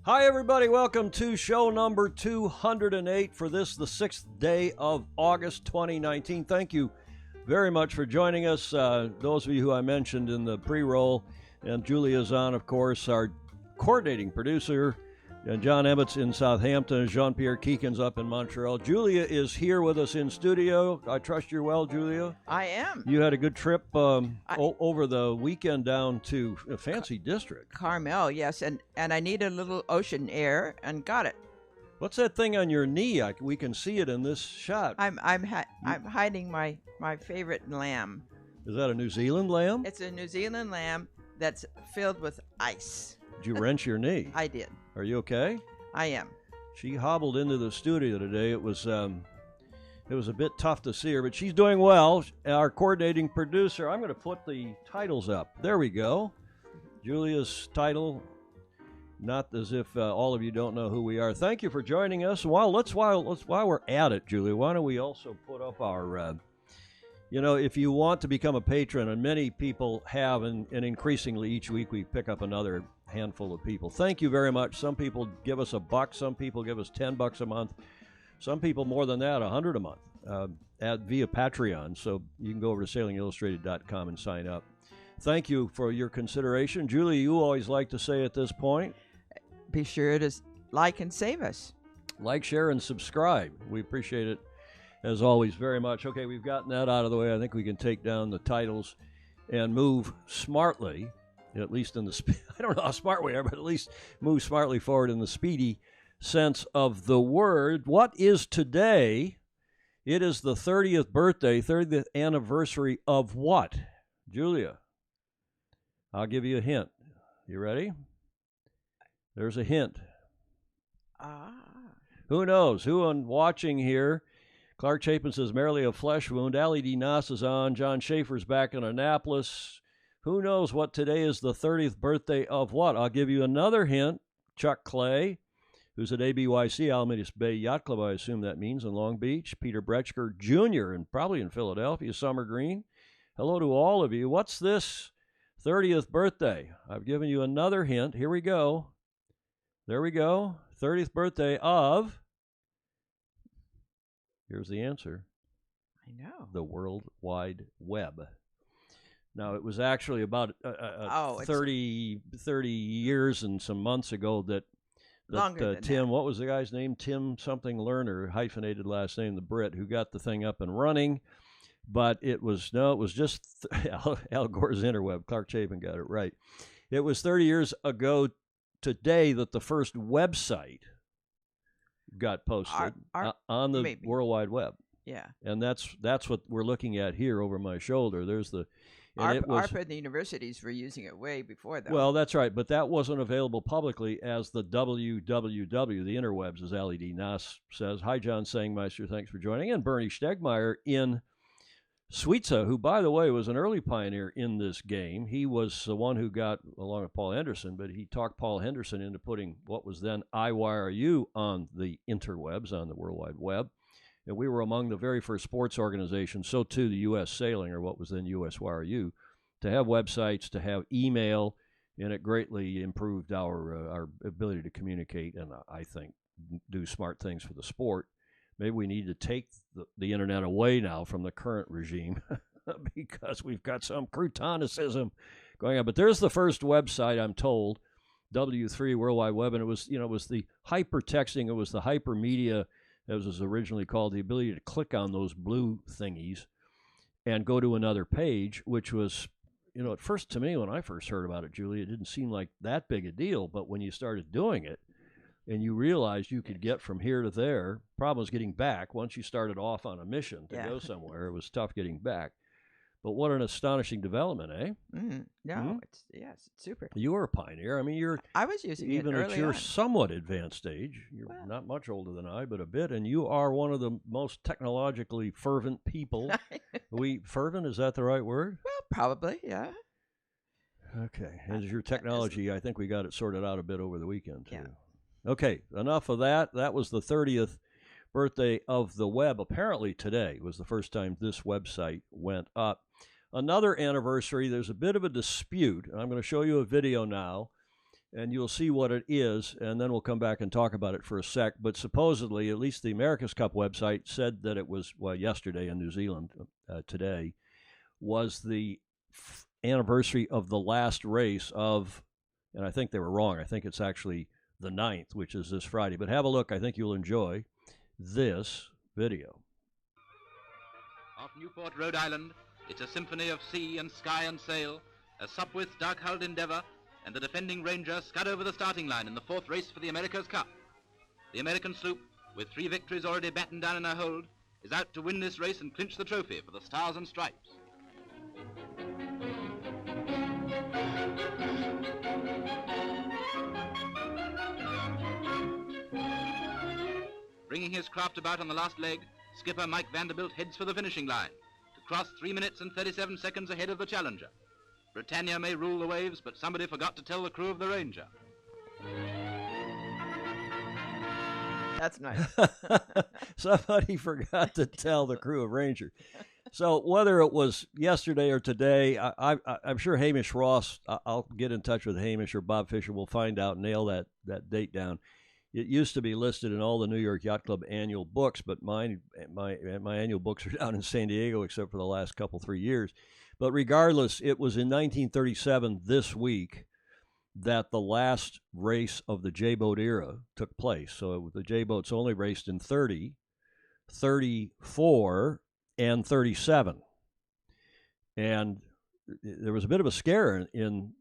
Hi, everybody. Welcome to show number 208 for this, the 6th day of August 2019. Thank you very much for joining us. Those of you who I mentioned in the pre-roll, and Julia's on, of course, our coordinating producer, and John Emmett's in Southampton, and Jean-Pierre Keegan's up in Montreal. Julia is here with us in studio. I trust you're well, Julia. I am. You had a good trip over the weekend down to a fancy district. Carmel, yes, and I need a little ocean air, and got it. What's that thing on your knee? We can see it in this shot. I'm hiding my favorite lamb. Is that a New Zealand lamb? It's a New Zealand lamb that's filled with ice. Did you wrench your knee? I did. Are you okay? I am. She hobbled into the studio today. It was a bit tough to see her, but she's doing well. Our coordinating producer, I'm going to put the titles up. There we go. Julia's title, not as if all of you don't know who we are. Thank you for joining us. While we're at it, Julia, why don't we also put up our, if you want to become a patron, and many people have, and increasingly each week we pick up another handful of people. Thank you very much. Some people give us $1, some people give us $10 a month, some people more than that, $100 a month via Patreon. So you can go over to sailingillustrated.com and sign up. Thank you for your consideration. Julie, you always like to say at this point, be sure to like and save us. Like, share, and subscribe. We appreciate it as always very much. Okay, we've gotten that out of the way. I think we can take down the titles and move smartly, at least in the I don't know how smart we are, but at least move smartly forward in the speedy sense of the word. What is today? It is the 30th birthday, 30th anniversary of what? Julia, I'll give you a hint. You ready? There's a hint. Who knows? Who on watching here? Clark Chapin says, merely a flesh wound. Allie D. Noss is on. John Schaefer's back in Annapolis. Who knows what today is the 30th birthday of what? I'll give you another hint. Chuck Clay, who's at ABYC, Alameda Bay Yacht Club, I assume that means, in Long Beach. Peter Bretschker Jr., and probably in Philadelphia. Summer Green. Hello to all of you. What's this 30th birthday? I've given you another hint. Here we go. There we go. 30th birthday of... Here's the answer. I know. The World Wide Web. Now, it was actually about 30 years and some months ago that Tim, what was the guy's name? Tim something Lerner, hyphenated last name, the Brit, who got the thing up and running. But it was just Al Gore's interweb. Clark Chapin got it right. It was 30 years ago today that the first website got posted on the World Wide Web. Yeah. And that's what we're looking at here over my shoulder. There's the... ARPA and the universities were using it way before that. Well, that's right, but that wasn't available publicly as the WWW, the interwebs, as Allie D. Noss says. Hi, John Sangmeister, thanks for joining. And Bernie Stegmeyer in Suiza, who, by the way, was an early pioneer in this game. He was the one who got, along with Paul Henderson, but he talked Paul Henderson into putting what was then IYRU on the interwebs, on the World Wide Web. And we were among the very first sports organizations, so too the U.S. Sailing, or what was then USYRU, to have websites, to have email, and it greatly improved our ability to communicate and I think do smart things for the sport. Maybe we need to take the internet away now from the current regime because we've got some croutonicism going on. But there's the first website, I'm told, W3 World Wide Web, and it was the hypertexting, it was the hypermedia, as was originally called, the ability to click on those blue thingies and go to another page, which was, at first to me, when I first heard about it, Julie, it didn't seem like that big a deal. But when you started doing it and you realized you could get from here to there, problem was getting back. Once you started off on a mission to go somewhere, it was tough getting back. But what an astonishing development, eh? It's super. You were a pioneer. I mean, I was using it even early at your on. somewhat advanced age. You're not much older than I, but a bit, and you are one of the most technologically fervent people. Fervent, is that the right word? Well, probably, yeah. Okay, and your technology, I think we got it sorted out a bit over the weekend too. Yeah. Okay, enough of that. That was the 30th birthday of the web. Apparently today was the first time this website went up. Another anniversary, there's a bit of a dispute. I'm going to show you a video now and you'll see what it is, and then we'll come back and talk about it for a sec. But supposedly, at least the America's Cup website said that it was, well, yesterday in New Zealand, today, was the anniversary of the last race of, and I think they were wrong. I think it's actually the 9th, which is this Friday. But have a look. I think you'll enjoy this video. Off Newport, Rhode Island, it's a symphony of sea and sky and sail, a Sopwith's dark-hulled Endeavour, and the defending Ranger scud over the starting line in the 4th race for the America's Cup. The American sloop, with 3 victories already battened down in her hold, is out to win this race and clinch the trophy for the Stars and Stripes. Bringing his craft about on the last leg, skipper Mike Vanderbilt heads for the finishing line to cross 3 minutes and 37 seconds ahead of the challenger. Britannia may rule the waves, but somebody forgot to tell the crew of the Ranger. That's nice. Somebody forgot to tell the crew of Ranger. So whether it was yesterday or today, I'm sure Hamish Ross, I'll get in touch with Hamish or Bob Fisher. We'll find out, nail that date down. It used to be listed in all the New York Yacht Club annual books, but my annual books are down in San Diego, except for the last 3 years. But regardless, it was in 1937 this week that the last race of the J-boat era took place. So the J-boats only raced in 30, 34, and 37. And there was a bit of a scare in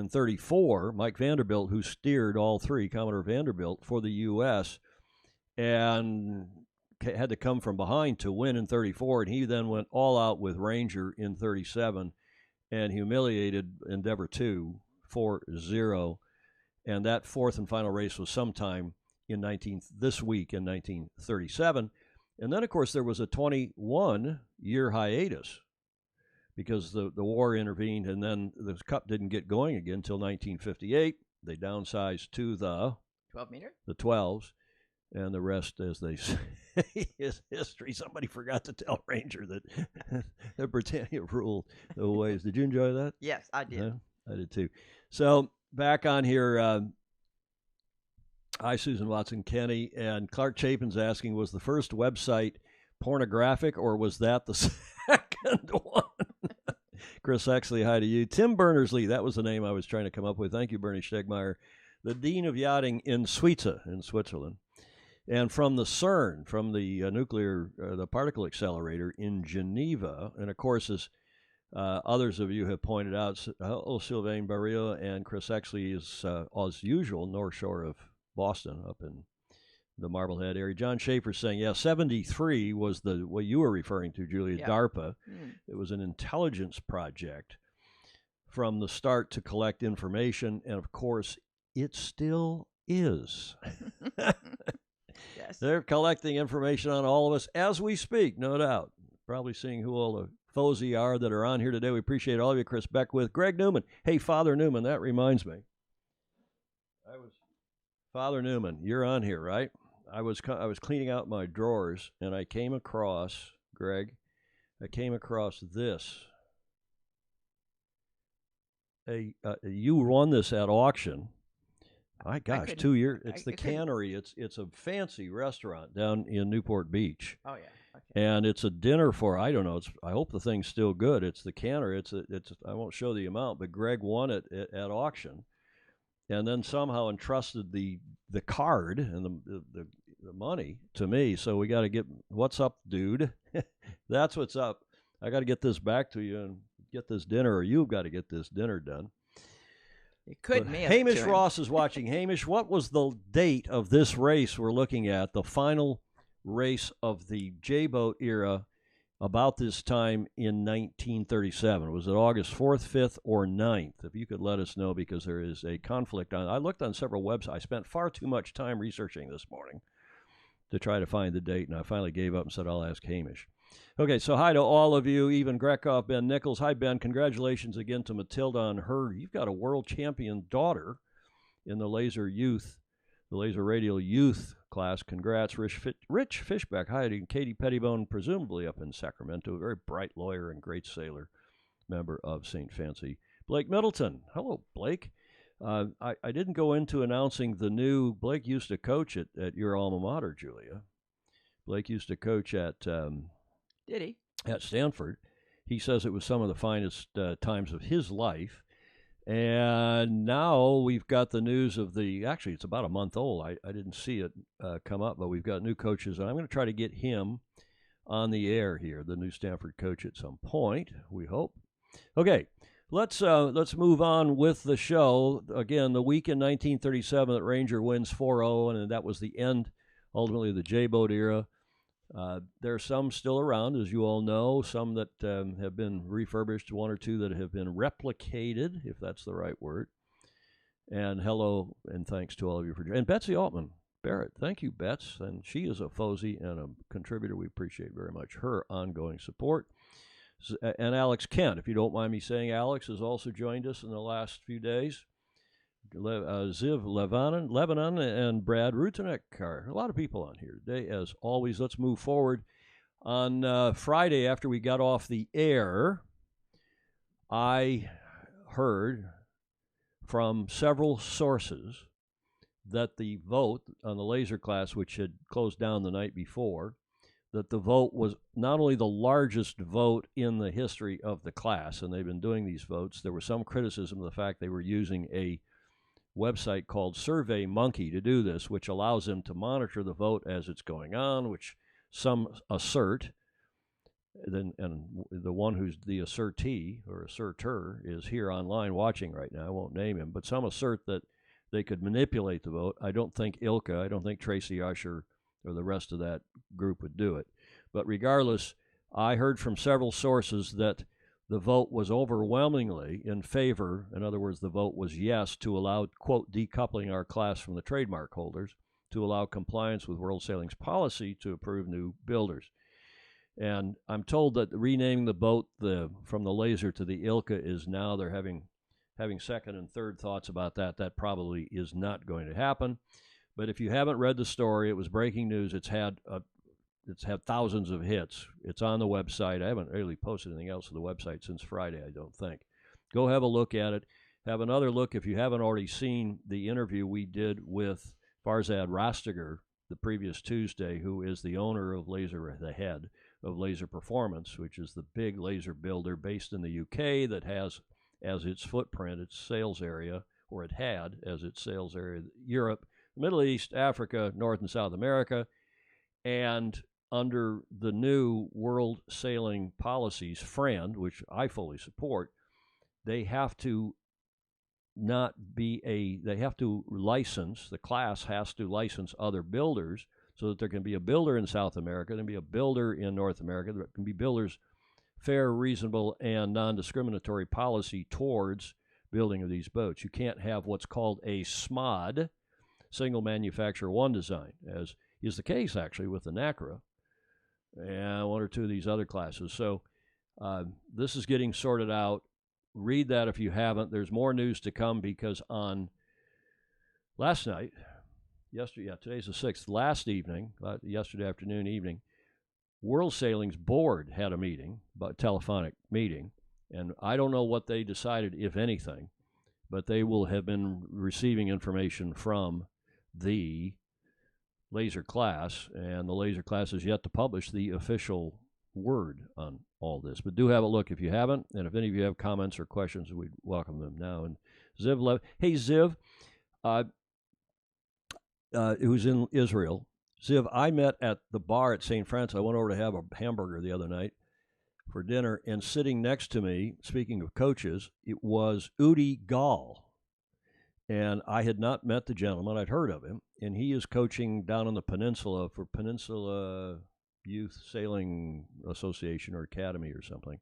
34, Mike Vanderbilt, who steered all 3, Commodore Vanderbilt, for the U.S., and had to come from behind to win in 34, and he then went all out with Ranger in 37 and humiliated Endeavor 2 4-0. And that 4th and final race was sometime this week in 1937. And then, of course, there was a 21-year hiatus because the war intervened, and then the Cup didn't get going again until 1958. They downsized to the 12-meter? The 12s, and the rest, as they say, is history. Somebody forgot to tell Ranger that Britannia ruled the waves. Did you enjoy that? Yes, I did. Yeah, I did too. So back on here, hi, Susan Watson Kenny, and Clark Chapin's asking, was the first website pornographic, or was that the second one? Chris Exley, hi to you. Tim Berners-Lee, that was the name I was trying to come up with. Thank you, Bernie Stegmeyer, the Dean of Yachting in Suiza in Switzerland. And from the CERN, from the the particle accelerator in Geneva, and of course, as others of you have pointed out, Sylvain Barrio and Chris Exley is, as usual, North Shore of Boston, up in the Marblehead area. John Schaefer saying, yeah, 73 was what you were referring to, Julia, yeah. DARPA. It was an intelligence project from the start to collect information, and of course, it still is. Yes. They're collecting information on all of us as we speak, no doubt. Probably seeing who all the foes are that are on here today. We appreciate all of you. Chris Beckwith, Greg Newman. Hey, Father Newman, that reminds me. Father Newman, you're on here, right? I was cleaning out my drawers, and I came across, Greg, this. You won this at auction. My gosh, 2 years. It's the Cannery. It's a fancy restaurant down in Newport Beach. Oh yeah. Okay. And it's a dinner for, I don't know. I hope the thing's still good. It's the Cannery. I won't show the amount, but Greg won it at auction, and then somehow entrusted the card and the money to me. So we got to get, what's up, dude? That's what's up. I got to get this back to you and get this dinner, or you've got to get this dinner done. It could mail Hamish it to Ross is watching. Hamish, what was the date of this race we're looking at, the final race of the J-boat era, about this time in 1937? Was it August 4th, 5th, or 9th? If you could let us know, because there is a conflict on. I looked on several websites. I spent far too much time researching this morning to try to find the date, and I finally gave up and said I'll ask Hamish. Okay, so hi to all of you, even Grekoff, Ben Nichols. Hi, Ben. Congratulations again to Matilda on her. You've got a world champion daughter in the laser radial youth class. Congrats. Rich Fishback. Hi to Katie Pettibone, presumably up in Sacramento. A very bright lawyer and great sailor, member of St. Fancy. Blake Middleton. Hello, Blake. I didn't go into announcing the new. Blake used to coach at your alma mater, Julia. Blake used to coach at Did he? at Stanford. He says it was some of the finest times of his life. And now we've got the news of actually, it's about a month old. I didn't see it come up, but we've got new coaches. And I'm going to try to get him on the air here, the new Stanford coach, at some point, we hope. Okay, let's move on with the show. Again, the week in 1937 that Ranger wins 4-0, and that was the end, ultimately, of the J-boat era. There are some still around, as you all know, some that have been refurbished, one or two that have been replicated, if that's the right word. And hello and thanks to all of you for joining. And Betsy Altman Barrett, thank you, Bets. And she is a Fozy and a contributor. We appreciate very much her ongoing support. And Alex Kent, if you don't mind me saying, Alex has also joined us in the last few days. Ziv Lebanon and Brad Rutenek are a lot of people on here today. As always, let's move forward. On Friday, after we got off the air, I heard from several sources that the vote on the laser class, which had closed down the night before, that the vote was not only the largest vote in the history of the class, and they've been doing these votes. There was some criticism of the fact they were using a website called SurveyMonkey to do this, which allows them to monitor the vote as it's going on, which some assert, and the one who's the assertee or asserter is here online watching right now. I won't name him, but some assert that they could manipulate the vote. I don't think Ilka, I don't think Tracy Usher or the rest of that group would do it. But regardless, I heard from several sources that the vote was overwhelmingly in favor. In other words, the vote was yes to allow, quote, decoupling our class from the trademark holders, to allow compliance with World Sailing's policy to approve new builders. And I'm told that renaming the boat from the laser to the Ilka is now they're having second and third thoughts about that. That probably is not going to happen. But if you haven't read the story, it was breaking news. It's had thousands of hits. It's on the website. I haven't really posted anything else to the website since Friday, I don't think. Go have a look at it. Have another look if you haven't already seen the interview we did with Farzad Rastiger the previous Tuesday, who is the owner of the head of Laser Performance, which is the big laser builder based in the UK that has as its footprint, its sales area, or it had as its sales area, Europe, Middle East, Africa, North and South America, and under the new World Sailing Policies, FRAND, which I fully support, they have to license, the class has to license other builders so that there can be a builder in South America, there can be a builder in North America, there can be builders fair, reasonable, and non-discriminatory policy towards building of these boats. You can't have what's called a SMOD, single manufacturer, one design, as is the case actually with the NACRA and one or two of these other classes. So this is getting sorted out. Read that if you haven't. There's more news to come because on last night, today's the 6th, last evening, yesterday afternoon, evening, World Sailing's board had a meeting, a telephonic meeting, and I don't know what they decided, if anything, but they will have been receiving information from the laser class, and the laser class is yet to publish the official word on all this. But do have a look if you haven't, and if any of you have comments or questions, we'd welcome them now. And Ziv, hey Ziv, who's in Israel. Ziv, I met at the bar at St. Francis. I went over to have a hamburger the other night for dinner, and sitting next to me, speaking of coaches, it was Udi Gall. And I had not met the gentleman. I'd heard of him, and he is coaching down on the peninsula for Peninsula Youth Sailing Association or Academy or something.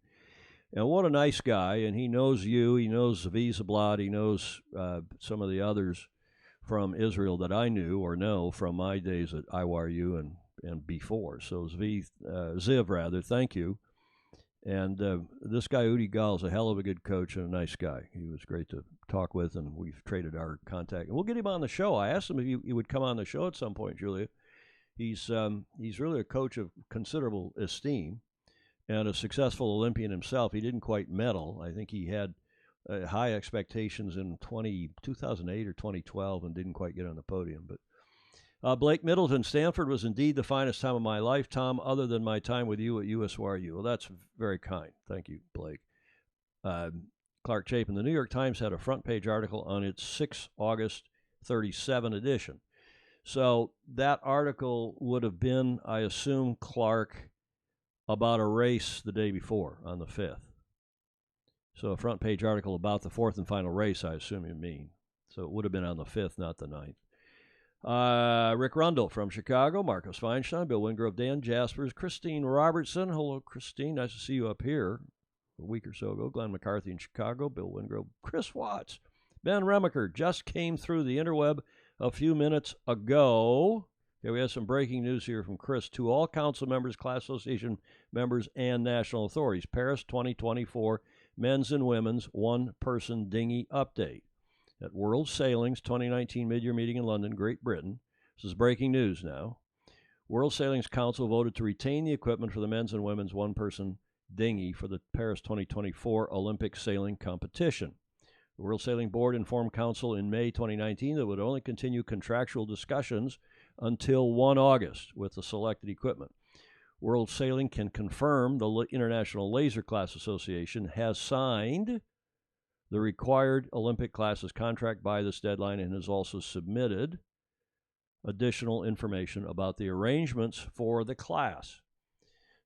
And what a nice guy, and he knows you, he knows Visa Blot, he knows some of the others from Israel that I knew or know from my days at IYRU and before. So Ziv, thank you. And this guy, Udi Gall, is a hell of a good coach and a nice guy. He was great to talk with, and we've traded our contact. And we'll get him on the show. I asked him if he would come on the show at some point, Julia. He's really a coach of considerable esteem and a successful Olympian himself. He didn't quite medal. I think he had high expectations in 2008 or 2012 and didn't quite get on the podium. But Blake Middleton, Stanford was indeed the finest time of my life, Tom, other than my time with you at USYU. Well, that's very kind. Thank you, Blake. Clark Chapin, the New York Times had a front page article on its 6 August 37 edition. So that article would have been, I assume, Clark, about a race the day before on the 5th. So a front page article about the 4th and final race, I assume you mean. So it would have been on the 5th, not the 9th. Rick Rundle from Chicago, Marcos Feinstein, Bill Wingrove, Dan Jaspers, Christine Robertson. Hello, Christine. Nice to see you up here a week or so ago. Glenn McCarthy in Chicago, Bill Wingrove, Chris Watts. Ben Remacher just came through the interweb a few minutes ago. Okay, we have some breaking news here from Chris. To all council members, class association members, and national authorities, Paris 2024 men's and women's one-person dinghy update. At World Sailing's 2019 mid-year meeting in London, Great Britain, this is breaking news now, World Sailing's Council voted to retain the equipment for the men's and women's one-person dinghy for the Paris 2024 Olympic sailing competition. The World Sailing Board informed Council in May 2019 that it would only continue contractual discussions until 1 August with the selected equipment. World Sailing can confirm the International Laser Class Association has signed the required Olympic classes contract by this deadline and has also submitted additional information about the arrangements for the class.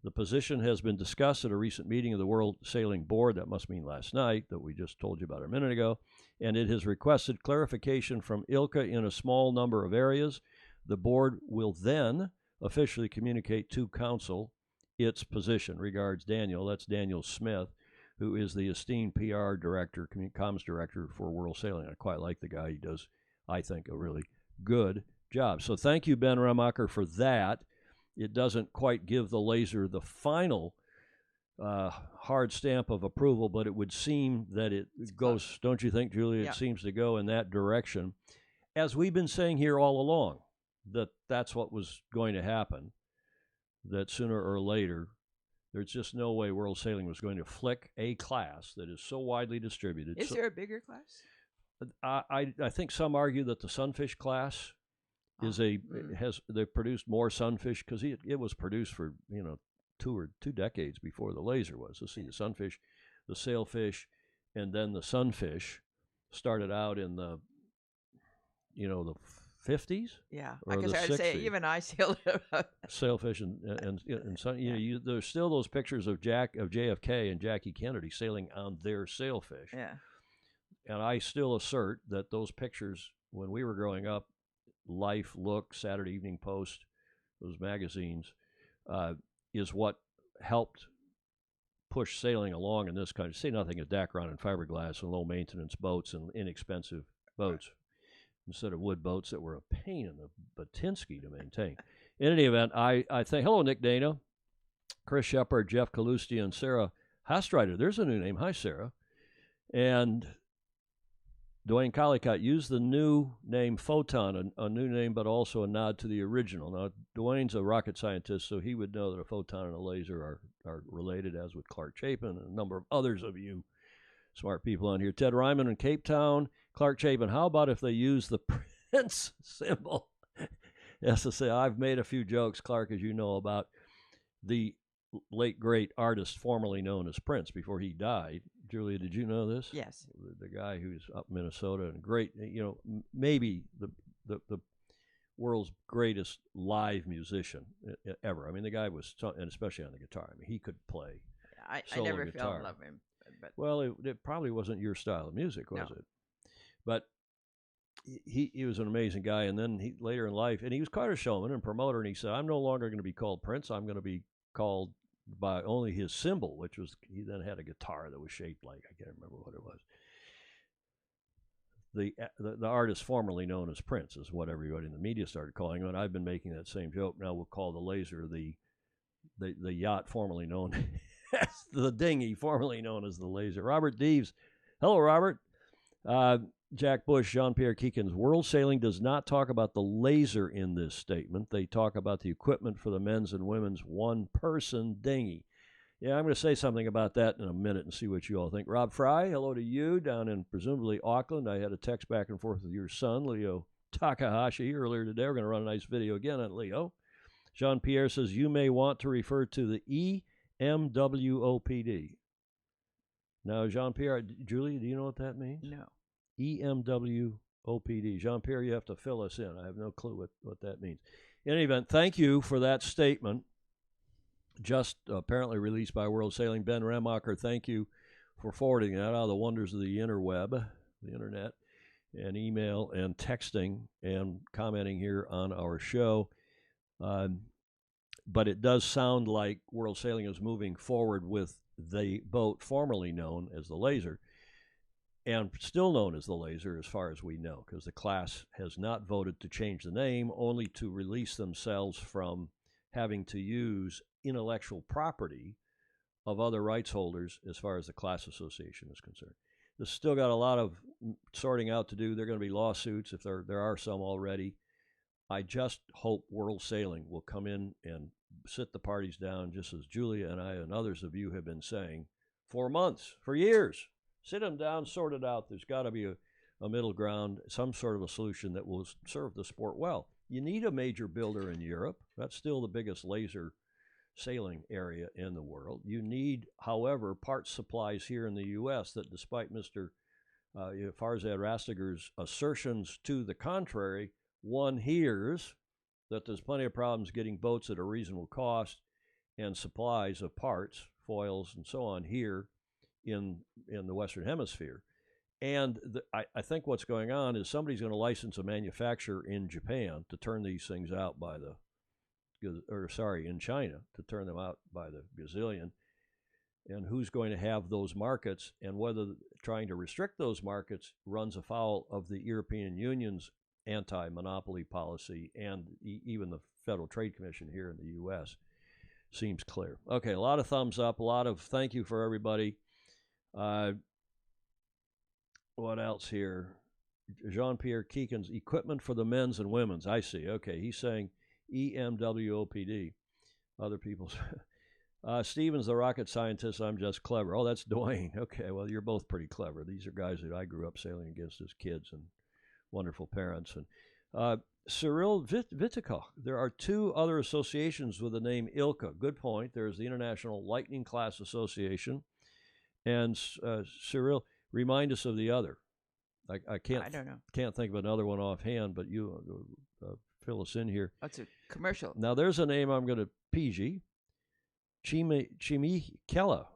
The position has been discussed at a recent meeting of the World Sailing Board, that must mean last night, that we just told you about a minute ago, and it has requested clarification from ILCA in a small number of areas. The board will then officially communicate to Council its position. Regards, Daniel. That's Daniel Smith, who is the esteemed PR director, comms director for World Sailing. I quite like the guy. He does, I think, a really good job. So thank you, Ben Remacher, for that. It doesn't quite give the laser the final hard stamp of approval, but it would seem that it goes, don't you think, Julia? Yeah. It seems to go in that direction. As we've been saying here all along, that's what was going to happen, that sooner or later, there's just no way World Sailing was going to flick a class that is so widely distributed. Is there a bigger class? I think some argue that the Sunfish class is they've produced more Sunfish because it was produced for 2 decades before the laser was. Let's see, the Sunfish, the Sailfish, and then the Sunfish started out in the the 50s. Yeah, or because the I would say 60s. even I sailed. Sailfish and some, there's still those pictures of JFK and Jackie Kennedy sailing on their Sailfish. Yeah. And I still assert that those pictures, when we were growing up, Life, Look, Saturday Evening Post, those magazines, is what helped push sailing along in this country. Say nothing of Dacron and fiberglass and low maintenance boats and inexpensive boats, instead of wood boats that were a pain in the Batinsky to maintain. In any event, I think, hello, Nick Dana, Chris Shepard, Jeff Kalusti, and Sarah Hastreiter. There's a new name. Hi, Sarah. And Dwayne Collicott used the new name Photon, a new name, but also a nod to the original. Now, Dwayne's a rocket scientist, so he would know that a photon and a laser are related, as with Clark Chapin and a number of others of you smart people on here. Ted Ryman in Cape Town. Clark Chapin, how about if they use the Prince symbol? Yes, to say, I've made a few jokes, Clark, as you know, about the late, great artist formerly known as Prince before he died. Julia, did you know this? Yes. The guy who's up in Minnesota and great, maybe the world's greatest live musician ever. I mean, the guy was, and especially on the guitar. I mean, he could play. I solo never guitar. fell in love with him. But Well, it probably wasn't your style of music, was No. it? But he was an amazing guy. And then he later in life, and he was quite a showman and promoter. And he said, "I'm no longer going to be called Prince. I'm going to be called by only his symbol," which was, he then had a guitar that was shaped like, I can't remember what it was. The artist formerly known as Prince is what everybody in the media started calling him, and I've been making that same joke. Now we'll call the laser the yacht formerly known as the dinghy, formerly known as the laser. Robert Deves. Hello, Robert. Jack Bush, Jean-Pierre Keekins. World Sailing does not talk about the laser in this statement. They talk about the equipment for the men's and women's one-person dinghy. Yeah, I'm going to say something about that in a minute and see what you all think. Rob Fry, hello to you down in presumably Auckland. I had a text back and forth with your son, Leo Takahashi, earlier today. We're going to run a nice video again on Leo. Jean-Pierre says, you may want to refer to the EMWOPD. Now, Jean-Pierre, Julie, do you know what that means? No. EMWOPD. Jean-Pierre, you have to fill us in. I have no clue what that means. In any event, thank you for that statement, just apparently released by World Sailing. Ben Remacher, thank you for forwarding that out of the wonders of the interweb, the internet, and email and texting and commenting here on our show. But it does sound like World Sailing is moving forward with the boat formerly known as the Laser, and still known as the Laser as far as we know, because the class has not voted to change the name, only to release themselves from having to use intellectual property of other rights holders as far as the class association is concerned. This still got a lot of sorting out to do. There are going to be lawsuits, if there are some already. I just hope World Sailing will come in and sit the parties down, just as Julia and I and others of you have been saying for months, for years. Sit them down, sort it out. There's got to be a middle ground, some sort of a solution that will serve the sport well. You need a major builder in Europe. That's still the biggest laser sailing area in the world. You need, however, parts supplies here in the U.S. that, despite Mr. Farzad Rastiger's assertions to the contrary, one hears that there's plenty of problems getting boats at a reasonable cost and supplies of parts, foils, and so on here in the Western Hemisphere. And I think what's going on is somebody's going to license a manufacturer in Japan to turn these things out by in China to turn them out by the gazillion. And who's going to have those markets, and whether trying to restrict those markets runs afoul of the European Union's anti-monopoly policy and even the Federal Trade Commission here in the U.S. seems clear. Okay, a lot of thumbs up, a lot of thank you for everybody. What else here? Jean-Pierre Keegan's equipment for the men's and women's. I see. Okay, he's saying EMWOPD. Other people's. Stevens, the rocket scientist, I'm just clever. Oh, that's Dwayne. Okay, well, you're both pretty clever. These are guys that I grew up sailing against as kids and wonderful parents. And Cyril Vitikov. There are two other associations with the name ILCA. Good point. There's the International Lightning Class Association. And Cyril, remind us of the other. I can't. I don't know. Can't think of another one offhand, but you fill us in here. That's a commercial. Now there's a name I'm going to PG. Chimikella.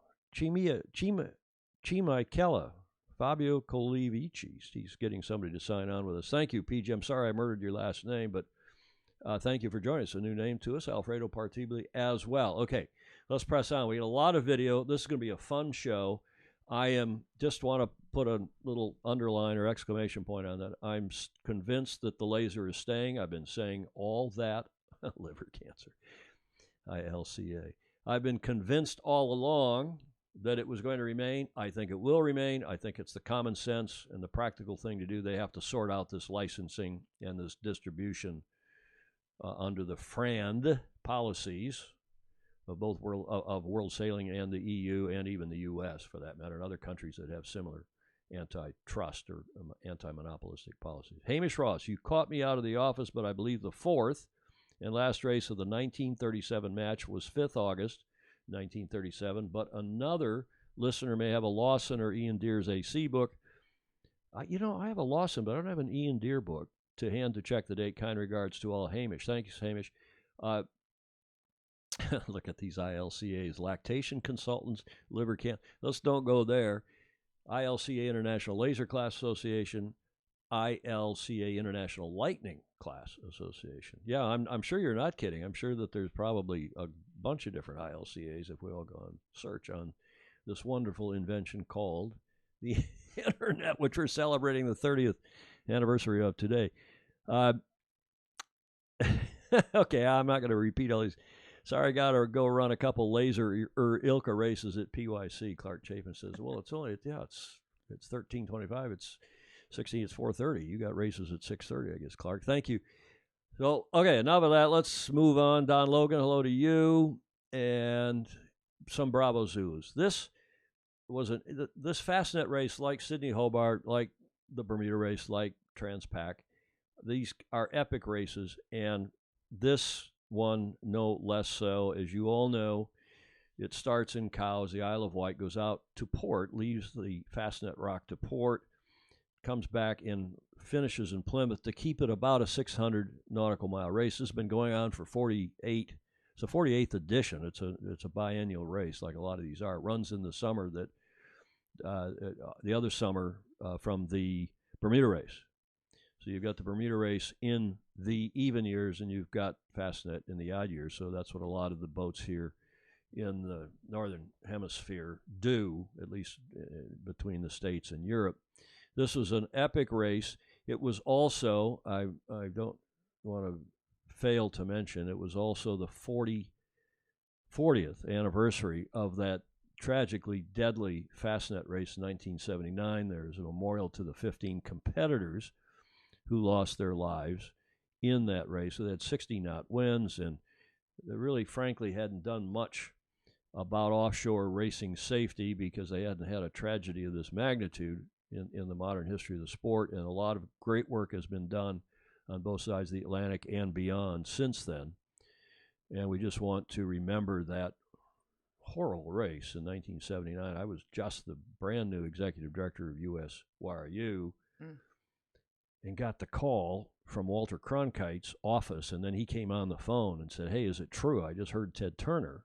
Fabio Colivici. He's getting somebody to sign on with us. Thank you, PG. I'm sorry I murdered your last name, but thank you for joining us. A new name to us, Alfredo Partibili as well. Okay, let's press on. We got a lot of video. This is going to be a fun show. I just want to put a little underline or exclamation point on that. I'm convinced that the laser is staying. I've been saying all that. Liver cancer. ILCA. I've been convinced all along that it was going to remain. I think it will remain. I think it's the common sense and the practical thing to do. They have to sort out this licensing and this distribution under the FRAND policies of both World Sailing and the EU and even the U.S. for that matter, and other countries that have similar antitrust or anti-monopolistic policies. Hamish Ross, you caught me out of the office, but I believe the fourth and last race of the 1937 match was 5th August, 1937, but another listener may have a Lawson or Ian Deer's AC book. I have a Lawson, but I don't have an Ian Deer book to hand to check the date. Kind regards to all Hamish. Thank you, Hamish. Look at these ILCAs. Lactation consultants, liver cancer. Let's don't go there. ILCA International Laser Class Association, ILCA International Lightning Class Association. Yeah, I'm sure you're not kidding. I'm sure that there's probably a bunch of different ILCAs if we all go and search on this wonderful invention called the Internet, which we're celebrating the 30th anniversary of today. Okay, I'm not going to repeat all these. Sorry, I got to go run a couple laser ILCA races at PYC. Clark Chapin says, well, it's 13:25. It's 16. It's 4:30. You got races at 6:30, I guess, Clark. Thank you. So, okay, enough of that. Let's move on. Don Logan, hello to you. And some Bravo Zulus. This Fastnet race, like Sydney Hobart, like the Bermuda race, like Transpac, these are epic races, and this one no less so. As you all know, it starts in Cowes, the Isle of Wight, goes out to port, leaves the Fastnet Rock to port, comes back and finishes in Plymouth to keep it about a 600 nautical mile race. This has been going on for 48. It's a 48th edition. It's a biennial race, like a lot of these are. It runs in the summer that the other summer from the Bermuda race. So you've got the Bermuda race in the even years, and you've got Fastnet in the odd years. So that's what a lot of the boats here in the northern hemisphere do, at least between the States and Europe. This was an epic race. It was also, I don't want to fail to mention, it was also the 40th anniversary of that tragically deadly Fastnet race in 1979. There's a memorial to the 15 competitors who lost their lives in that race. So they had 60 knot winds, and they really, frankly, hadn't done much about offshore racing safety because they hadn't had a tragedy of this magnitude in the modern history of the sport. And a lot of great work has been done on both sides of the Atlantic and beyond since then. And we just want to remember that horrible race in 1979. I was just the brand new executive director of USYRU and got the call from Walter Cronkite's office, and then he came on the phone and said, "Hey, is it true? I just heard Ted Turner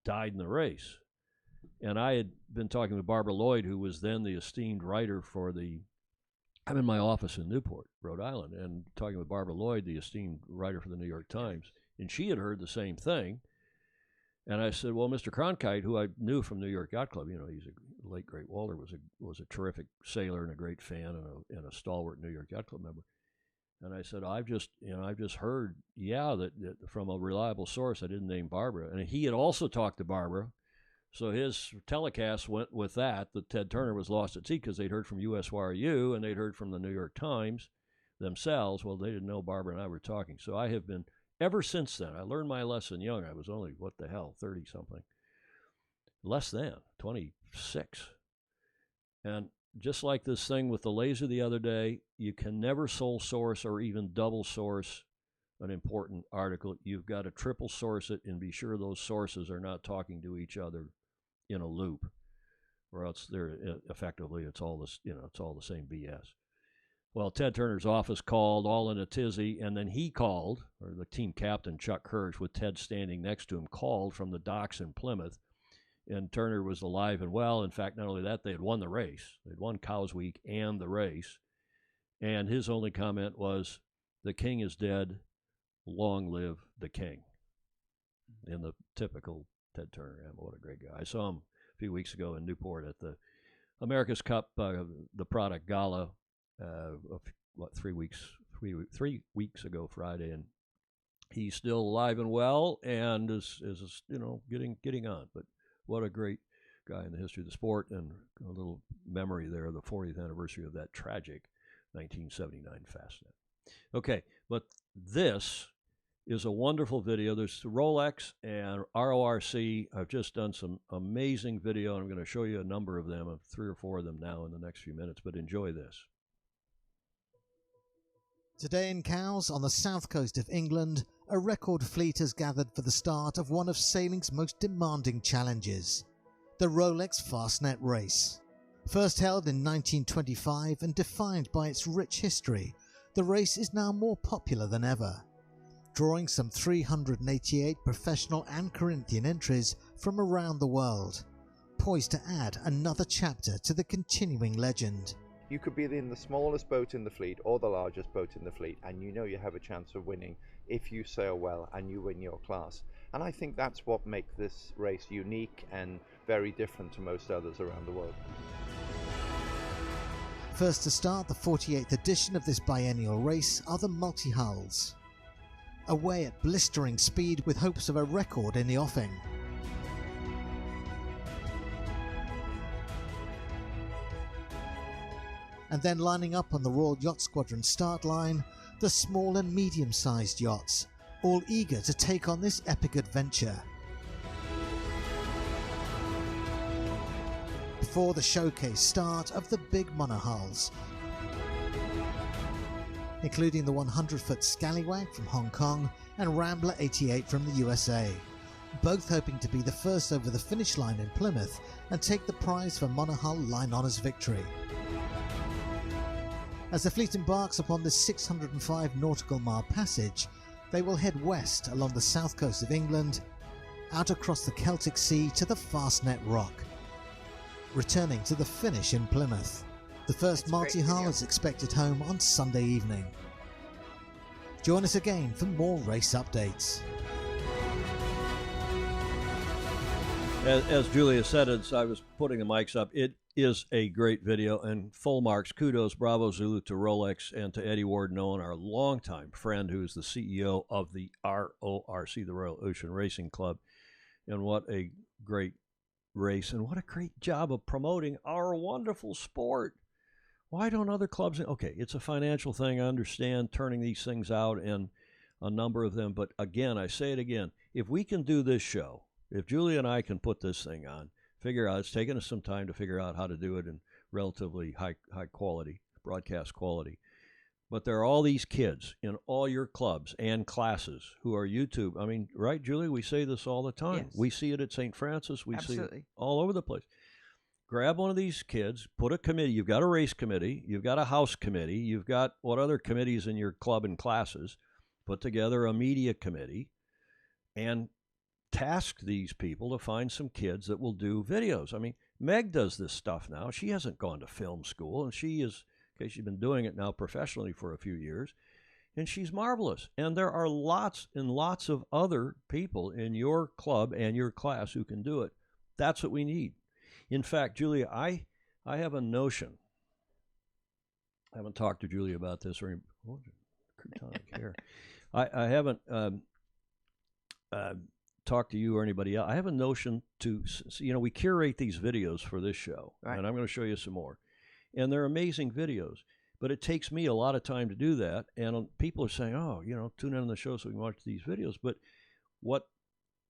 died in the race." And I had been talking with Barbara Lloyd, who was then the esteemed writer for I'm in my office in Newport, Rhode Island, and talking with Barbara Lloyd, the esteemed writer for the New York Times, and she had heard the same thing. And I said, "Well, Mr. Cronkite, who I knew from New York Yacht Club, he's a late great Walter was a terrific sailor and a great fan and a stalwart New York Yacht Club member." And I said, I've just heard, that from a reliable source. I didn't name Barbara, and he had also talked to Barbara, so his telecast went with that Ted Turner was lost at sea because they'd heard from USYRU and they'd heard from the New York Times themselves. Well, they didn't know Barbara and I were talking, so I have been. Ever since then, I learned my lesson young. I was only, 30-something. Less than, 26. And just like this thing with the laser the other day, you can never sole source or even double source an important article. You've got to triple source it and be sure those sources are not talking to each other in a loop, or else they're effectively, it's all this, it's all the same BS. Well, Ted Turner's office called all in a tizzy, and then he called, or the team captain, Chuck Kirsch, with Ted standing next to him, called from the docks in Plymouth, and Turner was alive and well. In fact, not only that, they had won the race. They'd won Cowes Week and the race, and his only comment was, "The king is dead, long live the king," in the typical Ted Turner. What a great guy. I saw him a few weeks ago in Newport at the America's Cup, the product gala, 3 weeks ago Friday, and he's still alive and well and is getting on. But what a great guy in the history of the sport, and a little memory there of the 40th anniversary of that tragic 1979 Fastnet. Okay, but this is a wonderful video. There's Rolex and RORC. I've just done some amazing video, and I'm going to show you a number of them, 3 or 4 of them now in the next few minutes, but enjoy this. Today in Cowes, on the south coast of England, a record fleet has gathered for the start of one of sailing's most demanding challenges, the Rolex Fastnet Race. First held in 1925 and defined by its rich history, the race is now more popular than ever, drawing some 388 professional and Corinthian entries from around the world, poised to add another chapter to the continuing legend. You could be in the smallest boat in the fleet or the largest boat in the fleet, and you have a chance of winning if you sail well and you win your class. And I think that's what makes this race unique and very different to most others around the world. First to start the 48th edition of this biennial race are the multi-hulls, away at blistering speed with hopes of a record in the offing. And then lining up on the Royal Yacht Squadron start line, the small and medium-sized yachts, all eager to take on this epic adventure. before the showcase start of the big monohulls, including the 100-foot Scallywag from Hong Kong and Rambler 88 from the USA, both hoping to be the first over the finish line in Plymouth and take the prize for monohull line honours victory. As the fleet embarks upon this 605 nautical mile passage, they will head west along the south coast of England, out across the Celtic Sea to the Fastnet Rock, returning to the finish in Plymouth. The first multi-hull is expected home on Sunday evening. Join us again for more race updates. As Julia said, as I was putting the mics up, it is a great video, and full marks. Kudos, bravo, Zulu to Rolex and to Eddie Ward Nolan, our longtime friend, who is the CEO of the RORC, the Royal Ocean Racing Club. And what a great race, and what a great job of promoting our wonderful sport. Why don't other clubs? Okay, it's a financial thing. I understand turning these things out and a number of them. But again, I say it again, if we can do this show, if Julia and I can put this thing on, figure out, it's taken us some time to figure out how to do it in relatively high quality, broadcast quality. But there are all these kids in all your clubs and classes who are YouTube. I mean, right, Julia? We say this all the time. Yes. We see it at St. Francis. We see Absolutely. it all over the place. Grab one of these kids, put a committee. You've got a race committee. You've got a house committee. You've got what other committees in your club and classes. Put together a media committee and task these people to find some kids that will do videos. I mean, Meg does this stuff now. She hasn't gone to film school, and she is, okay, she's been doing it now professionally for a few years, and she's marvelous. And there are lots and lots of other people in your club and your class who can do it. That's what we need. In fact, Julia, I have a notion. I haven't talked to Julia about this or crouton hair. I haven't talked to you or anybody else. I have a notion to, we curate these videos for this show, Right. and I'm going to show you some more. And they're amazing videos, but it takes me a lot of time to do that. And people are saying, oh, tune in on the show so we can watch these videos. But what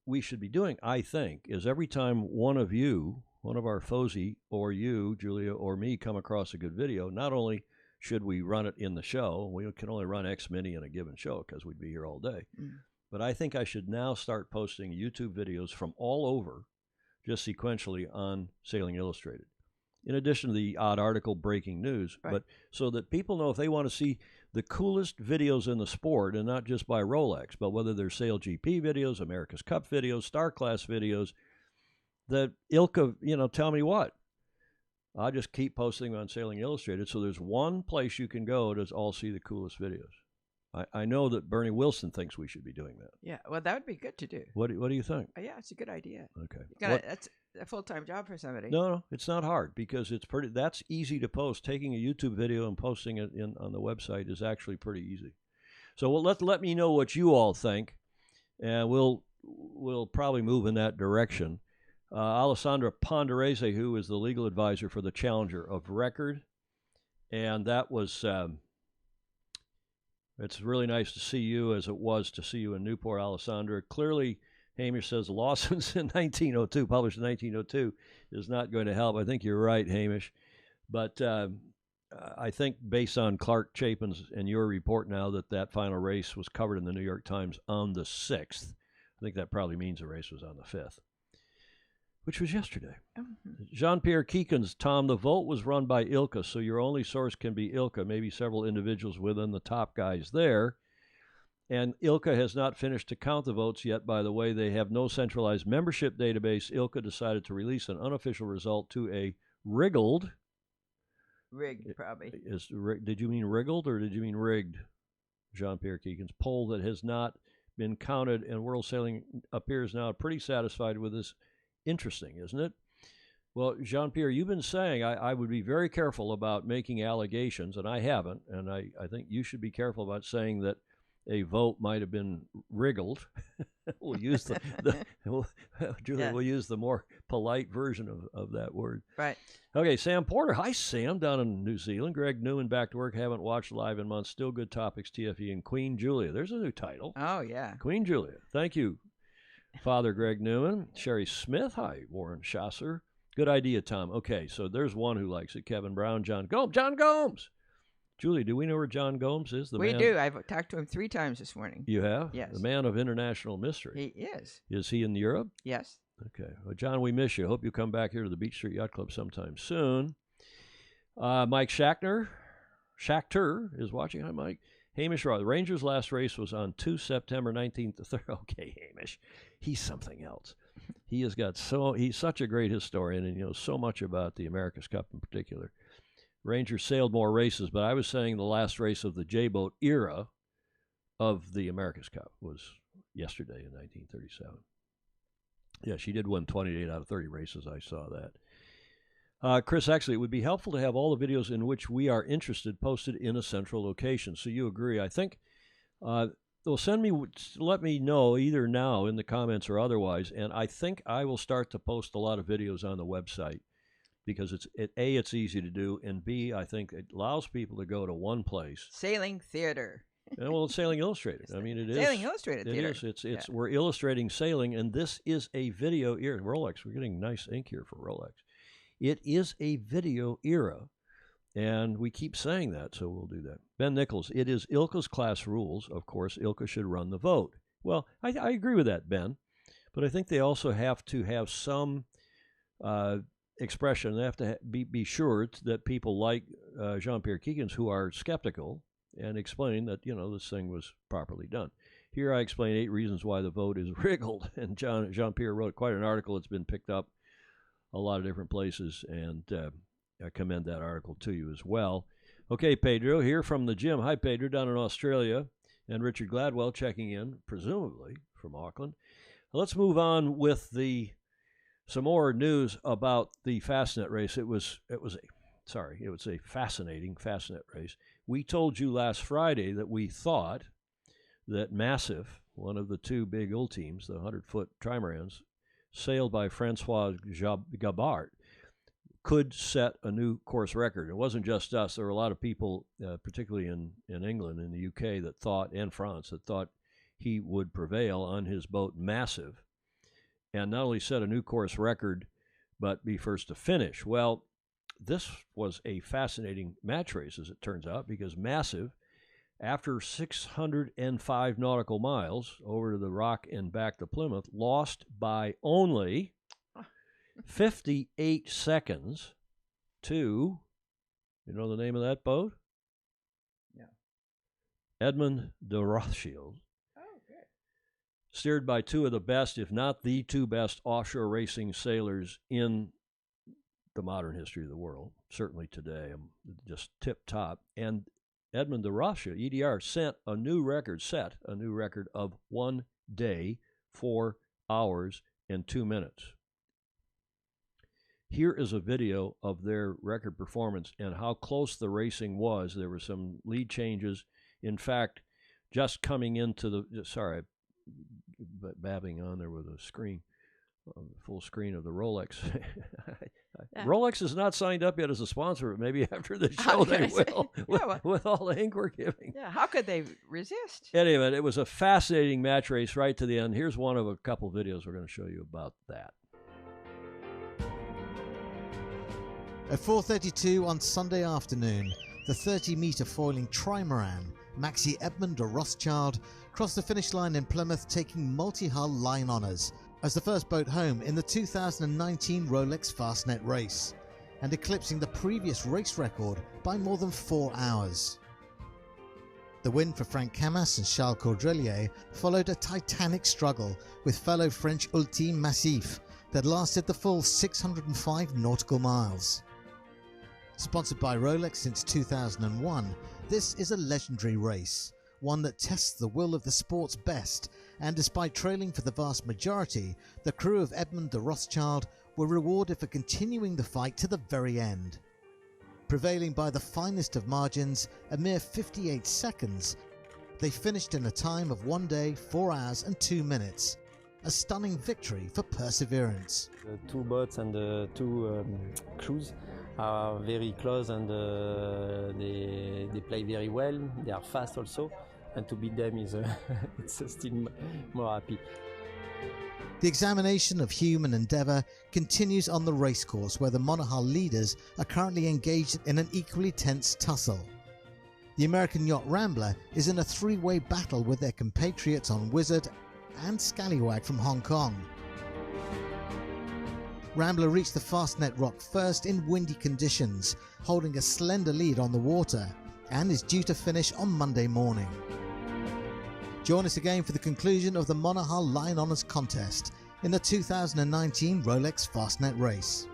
we should be doing, I think, is every time one of our FOSI or you, Julia, or me come across a good video, not only should we run it in the show, we can only run X many in a given show because we'd be here all day. But I think I should now start posting YouTube videos from all over, just sequentially on Sailing Illustrated. In addition to the odd article breaking news, Right. but so that people know if they want to see the coolest videos in the sport, and not just by Rolex, but whether they're Sail GP videos, America's Cup videos, Star Class videos, that Ilka, tell me what. I'll just keep posting on Sailing Illustrated. So there's one place you can go to all see the coolest videos. I know that Bernie Wilson thinks we should be doing that. Yeah, well, that would be good to do. What do you think? Yeah, it's a good idea. Okay. That's a full-time job for somebody. No, it's not hard because that's easy to post. Taking a YouTube video and posting it on the website is actually pretty easy. So let me know what you all think, and we'll probably move in that direction. Alessandra Ponderese, who is the legal advisor for the Challenger of Record, and that was. It's really nice to see you, as it was to see you in Newport, Alessandra. Clearly, Hamish says Lawson's in 1902, published in 1902, is not going to help. I think you're right, Hamish. But I think based on Clark Chapin's and your report now that final race was covered in the New York Times on the 6th, I think that probably means the race was on the 5th, which was yesterday. Mm-hmm. Jean-Pierre Keekins, Tom, the vote was run by ILCA, so your only source can be ILCA, maybe several individuals within the top guys there. And ILCA has not finished to count the votes yet. By the way, they have no centralized membership database. ILCA decided to release an unofficial result to a rigged, probably. Did you mean wriggled or did you mean rigged, Jean-Pierre Keekins? Poll that has not been counted, and World Sailing appears now pretty satisfied with this. Interesting, isn't it? Well, Jean-Pierre, you've been saying I would be very careful about making allegations, and I haven't, and I think you should be careful about saying that a vote might have been wriggled. We'll use Julia, Yeah. we'll use the more polite version of that word. Right. Okay, Sam Porter. Hi, Sam, down in New Zealand. Greg Newman, back to work. Haven't watched live in months. Still good topics, TFE and Queen Julia. There's a new title. Oh, yeah. Queen Julia. Thank you, Father Greg Newman. Sherry Smith. Hi, Warren Schasser. Good idea, Tom. Okay, so there's one who likes it. Kevin Brown, John Gomes. John Gomes! Julie, do we know where John Gomes is? We do. I've talked to him 3 times this morning. You have? Yes. The man of international mystery. He is. Is he in Europe? Yes. Okay. Well, John, we miss you. Hope you come back here to the Beach Street Yacht Club sometime soon. Mike Schachter is watching. Hi, Mike. Hamish Raw. The Rangers' last race was on September 19th. Okay, Hamish. He's something else. He's such a great historian and he knows so much about the America's Cup in particular. Rangers sailed more races, but I was saying the last race of the J-boat era of the America's Cup was yesterday in 1937. Yeah, she did win 28 out of 30 races. I saw that. Chris, actually, it would be helpful to have all the videos in which we are interested posted in a central location. So you agree. I think they'll let me know either now in the comments or otherwise, and I think I will start to post a lot of videos on the website because it's easy to do, and B, I think it allows people to go to one place. Sailing Theater. Well, it's Sailing Illustrated. I mean, it is. Sailing Illustrated Theater. It is. We're illustrating sailing, and this is a video era. Rolex, we're getting nice ink here for Rolex. It is a video era, and we keep saying that, so we'll do that. Ben Nichols, it is ILCA's class rules. Of course, ILCA should run the vote. Well, I agree with that, Ben, but I think they also have to have some expression. They have to be sure that people like Jean-Pierre Keekins, who are skeptical, and explain that, this thing was properly done. Here I explain 8 reasons why the vote is rigged, and Jean-Pierre wrote quite an article. It's been picked up a lot of different places, and I commend that article to you as well. Okay, Pedro, here from the gym. Hi, Pedro, down in Australia, and Richard Gladwell checking in, presumably from Auckland. Let's move on with some more news about the Fastnet race. It was a fascinating Fastnet race. We told you last Friday that we thought that Massif, one of the 2 big old teams, the 100-foot trimarans, sailed by Francois Gabart, could set a new course record. It wasn't just us. There were a lot of people, particularly in England and the UK, that thought, and France, that thought he would prevail on his boat Massive, and not only set a new course record, but be first to finish. Well, this was a fascinating match race, as it turns out, because Massive, after 605 nautical miles over to the Rock and back to Plymouth, lost by only 58 seconds to, you know the name of that boat? Yeah. Edmund de Rothschild. Oh, good. Steered by 2 of the best, if not the 2 best, offshore racing sailors in the modern history of the world, certainly today, just tip top. And Edmund de Rothschild, EDR, set a new record of 1 day, 4 hours, and 2 minutes. Here is a video of their record performance and how close the racing was. There were some lead changes. In fact, just coming into sorry, babbing on there with a screen. Full screen of the Rolex. Rolex is not signed up yet as a sponsor, but maybe after the show they will, with all the ink we're giving. Yeah, how could they resist? Anyway, it was a fascinating match race right to the end. Here's one of a couple videos we're going to show you about that. At 4:32 on Sunday afternoon, the 30-metre foiling trimaran, Maxi Edmund de Rothschild, crossed the finish line in Plymouth, taking multi-hull line honours as the first boat home in the 2019 Rolex Fastnet race, and eclipsing the previous race record by more than 4 hours. The win for Frank Camas and Charles Caudrelier followed a titanic struggle with fellow French Ultime Massif that lasted the full 605 nautical miles. Sponsored by Rolex since 2001, this is a legendary race, one that tests the will of the sport's best, and despite trailing for the vast majority, the crew of Edmund de Rothschild were rewarded for continuing the fight to the very end. Prevailing by the finest of margins, a mere 58 seconds, they finished in a time of 1 day, 4 hours and 2 minutes. A stunning victory for perseverance. The 2 boats and the 2 crews are very close, and they play very well. They are fast also, and to beat them is it's still more happy. The examination of human endeavour continues on the racecourse, where the Monaghan leaders are currently engaged in an equally tense tussle. The American yacht Rambler is in a three-way battle with their compatriots on Wizard and Scallywag from Hong Kong. Rambler reached the Fastnet Rock first in windy conditions, holding a slender lead on the water, and is due to finish on Monday morning. Join us again for the conclusion of the Monaghan Line Honours contest in the 2019 Rolex Fastnet race.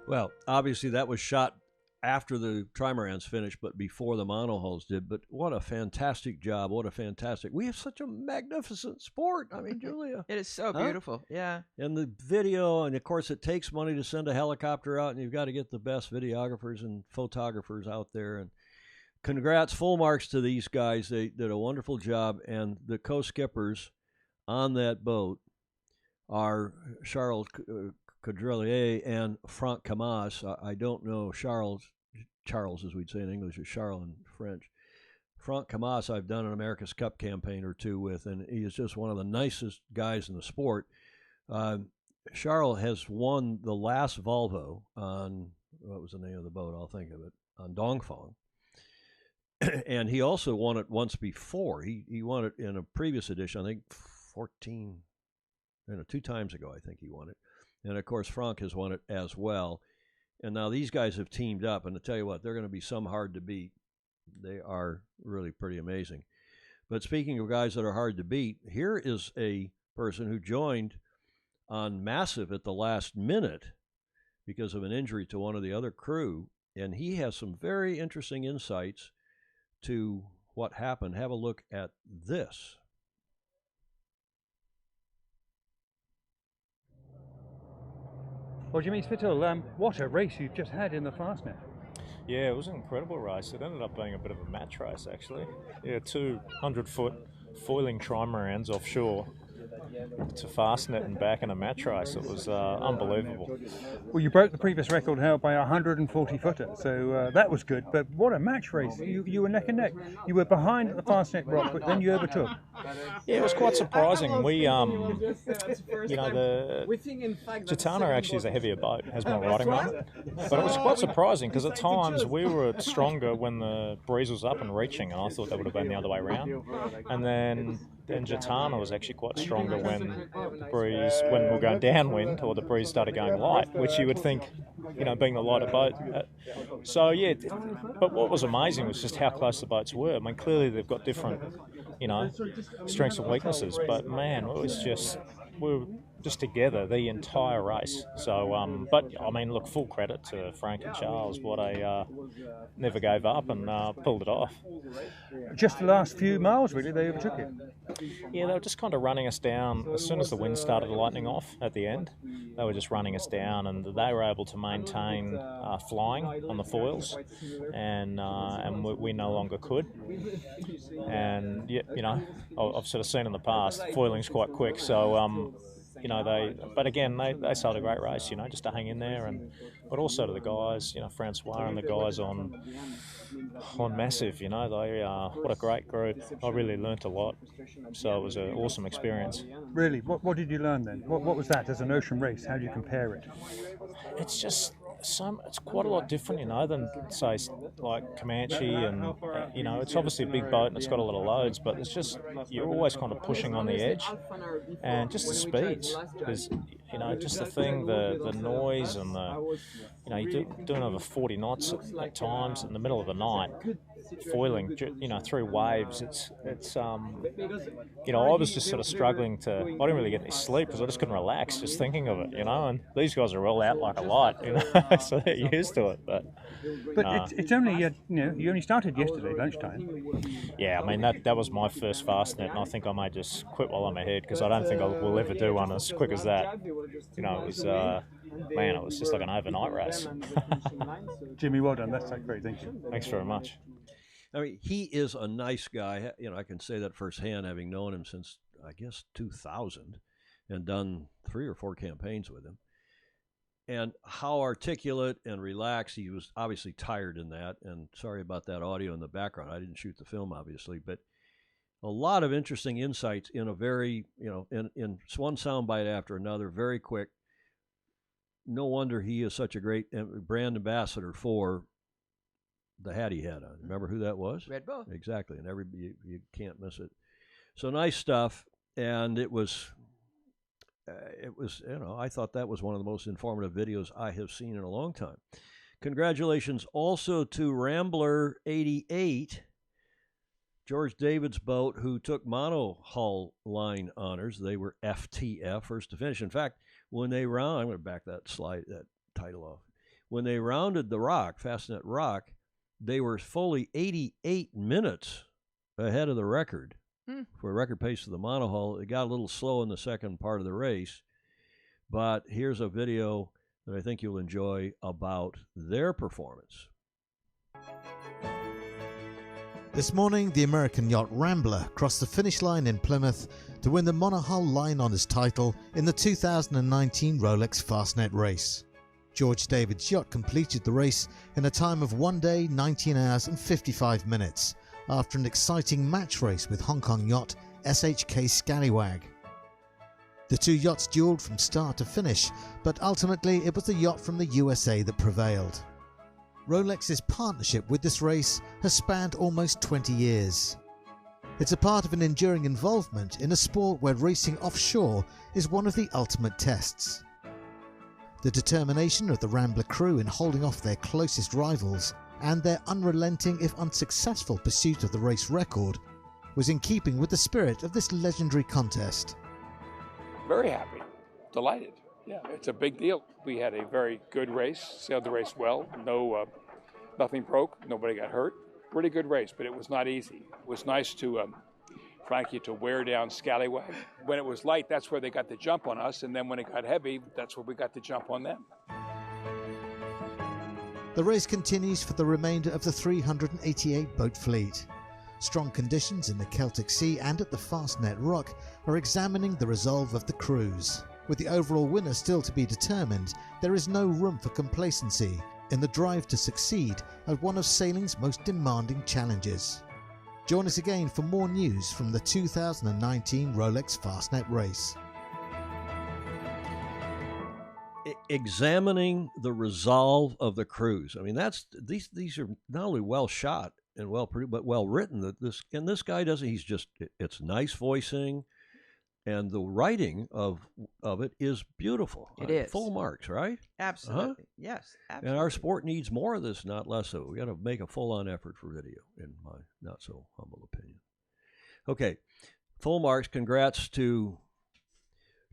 Well, obviously that was shot after the trimarans finished, but before the monohulls did. But what a fantastic job. We have such a magnificent sport. I mean, Julia. It is so beautiful. Yeah. And the video, and of course it takes money to send a helicopter out, and you've got to get the best videographers and photographers out there. And congrats, full marks to these guys. They did a wonderful job. And the co-skippers on that boat are Charles Caudrelier and Franck Camas. I don't know Charles, as we'd say in English, is Charles in French. Franck Camas I've done an America's Cup campaign or two with, and he is just one of the nicest guys in the sport. Charles has won the last Volvo on, what was the name of the boat? I'll think of it, on Dongfang. And he also won it once before. He won it in a previous edition, I think 2 times ago, I think he won it. And, of course, Franck has won it as well. And now these guys have teamed up, and to tell you what, they're going to be some hard to beat. They are really pretty amazing. But speaking of guys that are hard to beat, here is a person who joined on Massive at the last minute because of an injury to one of the other crew, and he has some very interesting insights to what happened. Have a look at this. Well, Jimmy Spittle, what a race you've just had in the Fastnet. Yeah, it was an incredible race. It ended up being a bit of a match race, actually. Yeah, 200-foot foiling trimarans offshore to Fastnet and back in a match race. It was unbelievable. Well, you broke the previous record held by a 140-footer, so that was good. But what a match race. You were neck and neck. You were behind at the Fastnet Rock, but then you overtook. Yeah, it was quite surprising. We, you know, the Gitana actually is a heavier boat, has more riding on it. But it was quite surprising because at times we were stronger when the breeze was up and reaching, and I thought that would have been the other way around. And then Gitana was actually quite stronger when we were going downwind or the breeze started going light, which you would think, you know, being the lighter boat. So yeah, but what was amazing was just how close the boats were. I mean, clearly they've got different, you know, strengths and weaknesses, but man, it was just, we were just together the entire race. So, but I mean, look, full credit to Frank and Charles. What never gave up and pulled it off. Just the last few miles, really, they overtook you. Yeah, they were just kind of running us down as soon as the wind started lightening off at the end. They were just running us down, and they were able to maintain flying on the foils, and we no longer could. And yeah, you know, I've sort of seen in the past, foiling's quite quick, so. You know, they sailed a great race, you know, just to hang in there, but also to the guys, you know, Francois and the guys on Massive, you know, what a great group. I really learnt a lot, so it was an awesome experience. Really? What did you learn then? What was that as an ocean race? How do you compare it? It's just it's quite a lot different, you know, than say like Comanche, and you know, it's obviously a big boat and it's got a lot of loads, but it's just, you're always kind of pushing on the edge, and just the speeds. There's, you know, just the thing, the noise, and the, you know, you're doing over 40 knots at times in the middle of the night, foiling, you know, through waves. It's you know, I was just sort of struggling I didn't really get any sleep because I just couldn't relax just thinking of it, you know, and these guys are all out like a light, you know, so they're used to it. But it's only, you know, you only started yesterday lunchtime. Yeah, I mean, that was my first Fastnet, and I think I may just quit while I'm ahead because I don't think we'll ever do one as quick as that. You know, it was, man, it was just like an overnight race. Jimmy, well done. That's great. Thank you. Thanks very much. I mean, he is a nice guy. You know, I can say that firsthand, having known him since, I guess, 2000 and done 3 or 4 campaigns with him. And how articulate and relaxed. He was obviously tired in that. And sorry about that audio in the background. I didn't shoot the film, obviously. But a lot of interesting insights in a very, in one soundbite after another, very quick. No wonder he is such a great brand ambassador for the hat he had on. Remember who that was? Red Bull. Exactly, and you can't miss it. So nice stuff, and it was, I thought that was one of the most informative videos I have seen in a long time. Congratulations also to Rambler 88, George David's boat, who took monohull line honors. They were FTF, first to finish. In fact, when they I'm going to back that title off. When they rounded the rock, Fastnet Rock, they were fully 88 minutes ahead of the record for a record pace of the monohull. It got a little slow in the second part of the race, but here's a video that I think you'll enjoy about their performance. This morning, the American yacht Rambler crossed the finish line in Plymouth to win the monohull line honours title in the 2019 Rolex Fastnet race. George David's yacht completed the race in a time of 1 day, 19 hours and 55 minutes after an exciting match race with Hong Kong yacht SHK Scallywag. The two yachts duelled from start to finish, but ultimately it was the yacht from the USA that prevailed. Rolex's partnership with this race has spanned almost 20 years. It's a part of an enduring involvement in a sport where racing offshore is one of the ultimate tests. The determination of the Rambler crew in holding off their closest rivals and their unrelenting, if unsuccessful, pursuit of the race record was in keeping with the spirit of this legendary contest. Very happy, delighted. Yeah, it's a big deal. We had a very good race, sailed the race well. Nothing broke, nobody got hurt. Pretty good race, but it was not easy. It was nice to, frankly, to wear down Scallywag. When it was light, that's where they got the jump on us, and then when it got heavy, that's where we got the jump on them. The race continues for the remainder of the 388 boat fleet. Strong conditions in the Celtic Sea and at the Fastnet Rock are examining the resolve of the crews. With the overall winner still to be determined, there is no room for complacency in the drive to succeed at one of sailing's most demanding challenges. Join us again for more news from the 2019 Rolex Fastnet race. Examining the resolve of the crews. I mean, these are not only well shot and well produced, but well written. This guy doesn't. It's nice voicing. And the writing of it is beautiful. It is. Full marks, right? Absolutely. Yes, absolutely. And our sport needs more of this, not less so. We got to make a full-on effort for video, in my not so humble opinion. Okay, full marks. Congrats to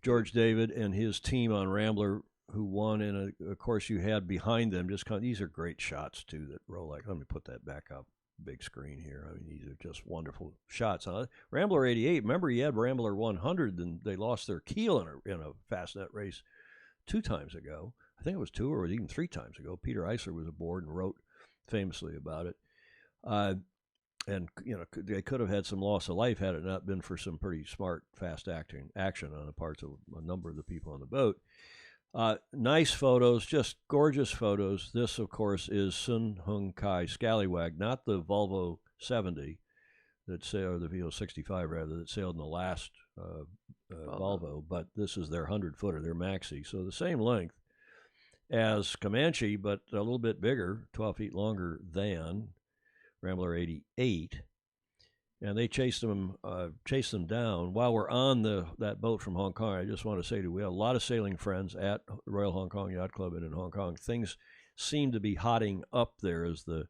George David and his team on Rambler, who won. And of course, you had behind them these are great shots too. That Rolex. Let me put that back up. Big screen here. I mean, these are just wonderful shots. Rambler 88, remember he had Rambler 100, and they lost their keel in a Fastnet race 2 times ago. I think it was 2 or even 3 times ago. Peter Eisler was aboard and wrote famously about it. And, they could have had some loss of life had it not been for some pretty smart, fast action on the parts of a number of the people on the boat. Nice photos, just gorgeous photos. This, of course, is Sun Hung Kai Scallywag, not the Volvo 70 that sailed, the VO 65 rather, that sailed in the last Volvo, but this is their 100-footer, their maxi. So the same length as Comanche, but a little bit bigger, 12 feet longer than Rambler 88. And they chased them down. While we're on that boat from Hong Kong, I just want to say we have a lot of sailing friends at Royal Hong Kong Yacht Club and in Hong Kong. Things seem to be hotting up there, as the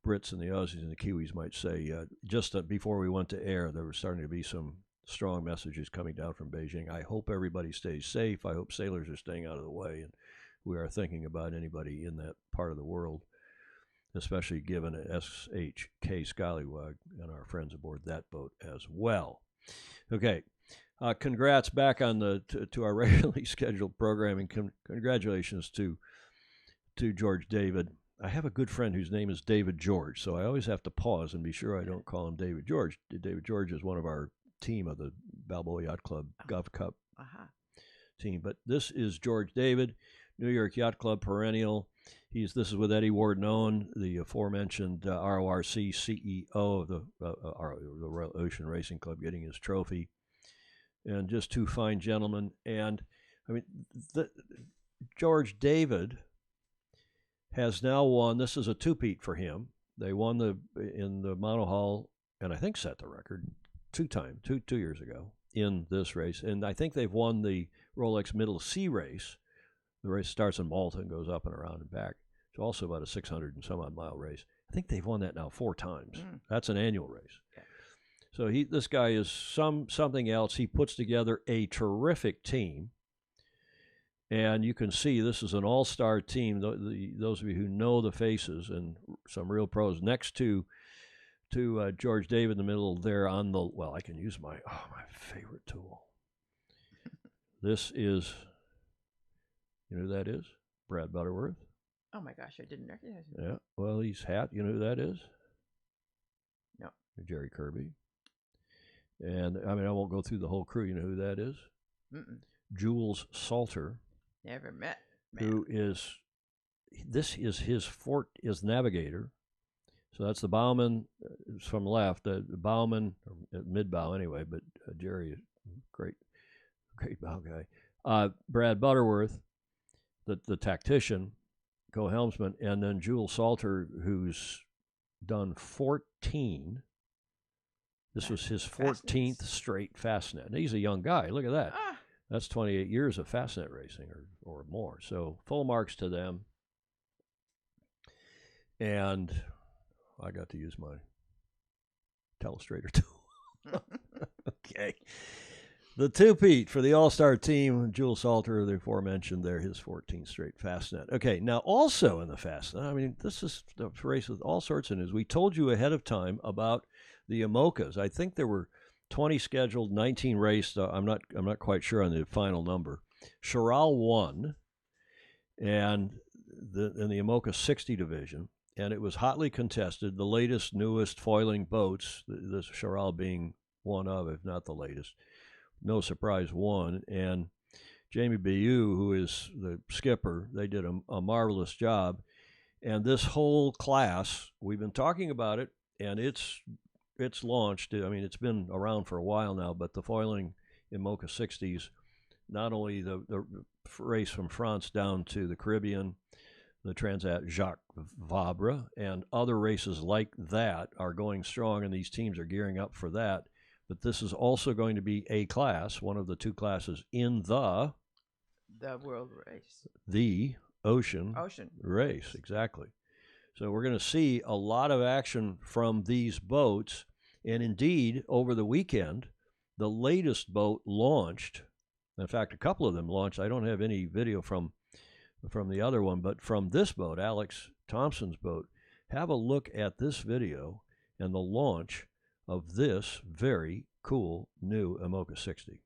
Brits and the Aussies and the Kiwis might say. Just before we went to air, there was starting to be some strong messages coming down from Beijing. I hope everybody stays safe. I hope sailors are staying out of the way, and we are thinking about anybody in that part of the world, especially given SHK Scallywag and our friends aboard that boat as well. Okay, congrats back on to our regularly scheduled programming. Congratulations to George David. I have a good friend whose name is David George, so I always have to pause and be sure I don't call him David George. David George is one of our team of the Balboa Yacht Club Gulf Cup team, but this is George David, New York Yacht Club perennial. This is with Eddie Ward-Known, the aforementioned RORC CEO of the Royal Ocean Racing Club, getting his trophy, and just two fine gentlemen. And I mean, George David has now won. This is a two-peat for him. They won in the monohull, and I think set the record two years ago in this race. And I think they've won the Rolex Middle Sea race. The race starts in Malta and goes up and around and back. It's also about a 600 and some odd mile race. I think they've won that now 4 times. That's an annual race. Okay. So this guy is something else. He puts together a terrific team. And you can see this is an all-star team. Those of you who know the faces and some real pros next to George David in the middle there on the, well, I can use my favorite tool. This is, you know who that is? Brad Butterworth. Oh my gosh, I didn't recognize him. Yeah, well, he's hat. You know who that is? No. Jerry Kirby. And I mean, I won't go through the whole crew. You know who that is? Jules Salter. Never met. Who is, this is his is navigator. So that's the bowman from the left, the bowman, mid-bow anyway, but Jerry is great bow guy. Brad Butterworth, the tactician, co-helmsman, and then Jules Salter, who's done 14. This was his 14th straight Fastnet. And he's a young guy. Look at that. That's 28 years of Fastnet racing or more. So full marks to them. And I got to use my telestrator tool. Okay. The two-peat for the all-star team, Jules Salter, the aforementioned there, his 14th straight Fastnet. Okay, now also in the Fastnet, I mean, this is the race with all sorts of news. We told you ahead of time about the IMOCAs. I think there were 20 scheduled, 19 raced. I'm not quite sure on the final number. Charal won, and in the IMOCA 60 division, and it was hotly contested. The latest, newest foiling boats, the Charal being one of, if not the latest. No surprise, won. And Jamie Bayou, who is the skipper, they did a marvelous job. And this whole class, we've been talking about it, and it's launched. I mean, it's been around for a while now, but the foiling in IMOCA 60s, not only the race from France down to the Caribbean, the Transat Jacques Vabre, and other races like that are going strong, and these teams are gearing up for that. But this is also going to be a class, one of the two classes in the world race. The ocean race, exactly. So we're going to see a lot of action from these boats. And indeed, over the weekend, the latest boat launched. In fact, a couple of them launched. I don't have any video from the other one, but from this boat, Alex Thompson's boat. Have a look at this video and the launch of this very cool new IMOCA 60.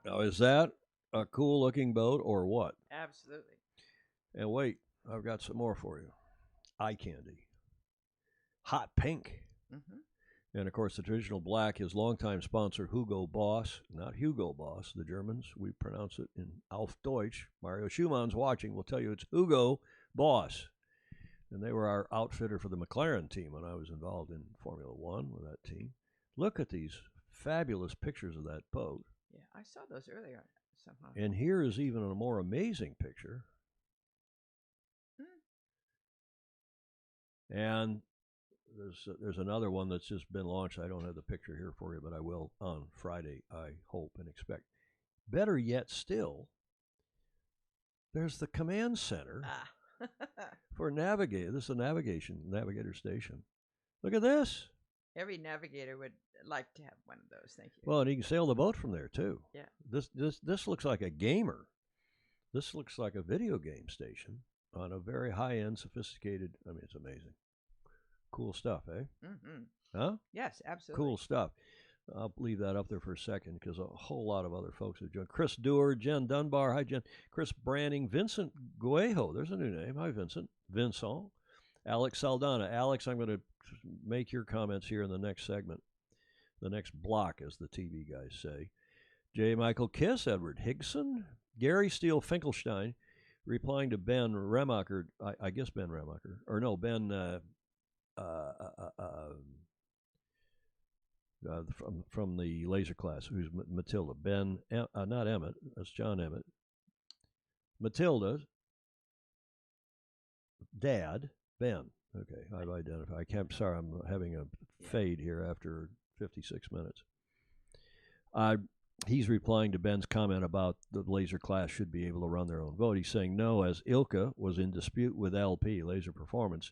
Now, is that a cool-looking boat or what? Absolutely. And wait, I've got some more for you. Eye candy. Hot pink. And, of course, the traditional black is longtime sponsor Hugo Boss. Not Hugo Boss, the Germans. We pronounce it in Auf Deutsch. Mario Schumann's watching. We'll tell you it's Hugo Boss. And they were our outfitter for the McLaren team when I was involved in Formula One with that team. Look at these fabulous pictures of that boat. Yeah, I saw those earlier somehow. And here is even a more amazing picture. And there's another one that's just been launched. I don't have the picture here for you, but I will on Friday, I hope and expect. Better yet still, there's the command center for Navigator. This is a navigator station. Look at this. Every navigator would like to have one of those. Thank you. Well, and you can sail the boat from there too. Yeah. This looks like a gamer. This looks like a video game station on a very high-end, sophisticated. I mean, it's amazing. Cool stuff, eh? Mm-hmm. Huh? Yes, absolutely. Cool stuff. I'll leave that up there for a second because a whole lot of other folks have joined. Chris Dewar, Jen Dunbar. Hi, Jen. Chris Branning, Vincent Guejo. There's a new name. Hi, Vincent. Vincent. Alex Saldana. Alex, I'm going to make your comments here in the next segment. The next block, as the TV guys say. J. Michael Kiss, Edward Higson, Gary Steele Finkelstein, replying to Ben Remacher, I guess Ben Remacher, or no, Ben, from the laser class, who's Matilda. Ben, not Emmett, that's John Emmett. Matilda, Dad, Ben. Okay, I've identified. Sorry, I'm having a fade here after 56 minutes. He's replying to Ben's comment about the laser class should be able to run their own vote. He's saying no, as ILCA was in dispute with LP, Laser Performance,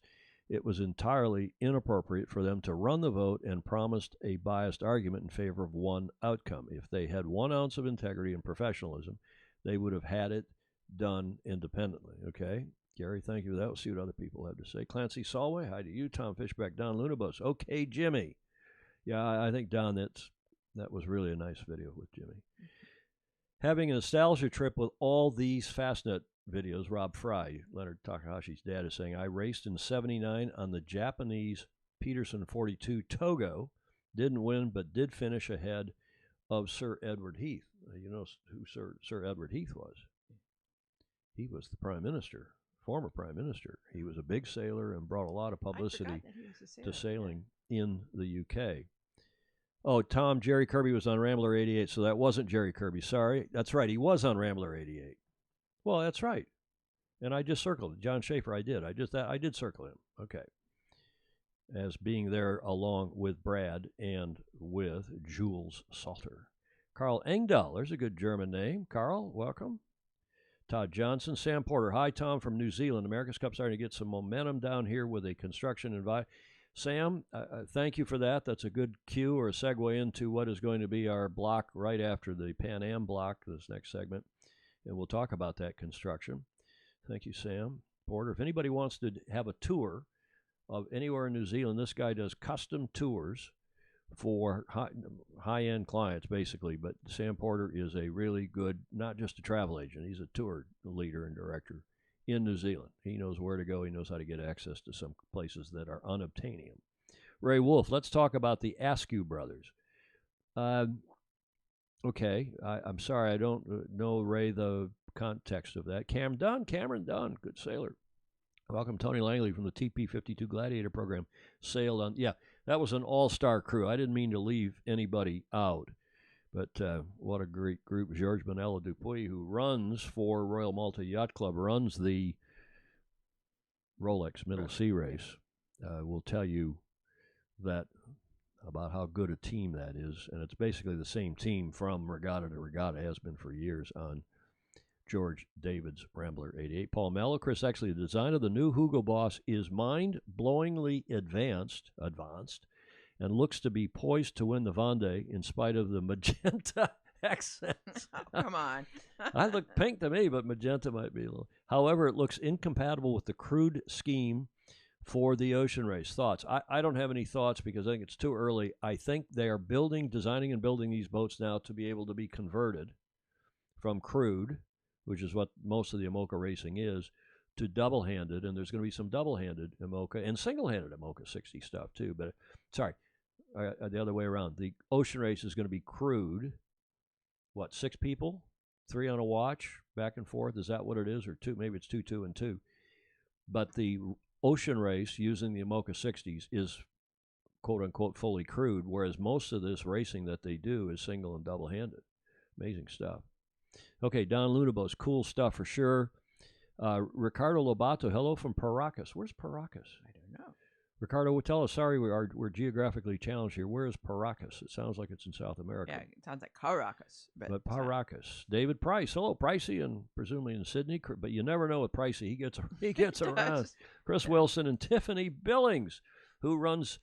it was entirely inappropriate for them to run the vote and promised a biased argument in favor of one outcome. If they had 1 ounce of integrity and professionalism, they would have had it done independently. Okay? Gary, thank you for that. We'll see what other people have to say. Clancy Solway, hi to you. Tom Fishback, Don Lunabos. Okay, Jimmy. Yeah, I think, Don, that was really a nice video with Jimmy. Having a nostalgia trip with all these Fastnet videos, Rob Fry, Leonard Takahashi's dad, is saying, I raced in 79 on the Japanese Peterson 42 Togo. Didn't win, but did finish ahead of Sir Edward Heath. You know who Sir Edward Heath was? He was the Prime Minister, former Prime Minister. He was a big sailor and brought a lot of publicity to sailing in the UK. Oh, Tom, Jerry Kirby was on Rambler 88, so that wasn't Jerry Kirby. Sorry. That's right. He was on Rambler 88. Well, that's right. And I just circled it. John Schaefer, I did circle him. Okay. As being there along with Brad and with Jules Salter. Carl Engdahl, there's a good German name. Carl, welcome. Todd Johnson, Sam Porter. Hi, Tom from New Zealand. America's Cup starting to get some momentum down here with a construction invite. Sam, thank you for that. That's a good cue or a segue into what is going to be our block right after the Pan Am block, this next segment. And we'll talk about that construction. Thank you, Sam Porter. If anybody wants to have a tour of anywhere in New Zealand, this guy does custom tours for high-end clients, basically. But Sam Porter is a really good, not just a travel agent, he's a tour leader and director in New Zealand. He knows where to go. He knows how to get access to some places that are unobtainium. Ray Wolf, let's talk about the Askew brothers. Okay, I'm sorry, I don't know, Ray, the context of that. Cameron Dunn, good sailor. Welcome, Tony Langley from the TP-52 Gladiator program. Sailed on, yeah, that was an all-star crew. I didn't mean to leave anybody out. But what a great group. Georges Bonella Dupuy, who runs for Royal Malta Yacht Club, runs the Rolex Middle Sea Race, will tell you that about how good a team that is. And it's basically the same team from regatta to regatta, has been for years on George David's Rambler 88. Paul Mello, Chris, actually, the design of the new Hugo Boss is mind-blowingly advanced, and looks to be poised to win the Vendée in spite of the magenta accents. Oh, come on. I look pink to me, but magenta might be a little. However, it looks incompatible with the crude scheme for the ocean race. Thoughts? I don't have any thoughts because I think it's too early. I think they are designing and building these boats now to be able to be converted from crude, which is what most of the IMOCA racing is, to double-handed, and there's going to be some double-handed IMOCA and single-handed IMOCA 60 stuff too. But sorry. The other way around. The ocean race is going to be crude. What, 6 people? 3 on a watch, back and forth? Is that what it is? Or 2? Maybe it's 2, 2, and 2. But the ocean race using the IMOCA 60s is quote-unquote fully crude, whereas most of this racing that they do is single and double-handed. Amazing stuff. Okay, Don Lunabos, cool stuff for sure. Ricardo Lobato, hello from Paracas. Where's Paracas? I don't know. Ricardo, tell us. Sorry, we're geographically challenged here. Where is Paracas? It sounds like it's in South America. Yeah, it sounds like Caracas. But Paracas. David Price. Hello, Pricey, and presumably in Sydney. But you never know with Pricey. He gets around. Chris Wilson and Tiffany Billings, who runs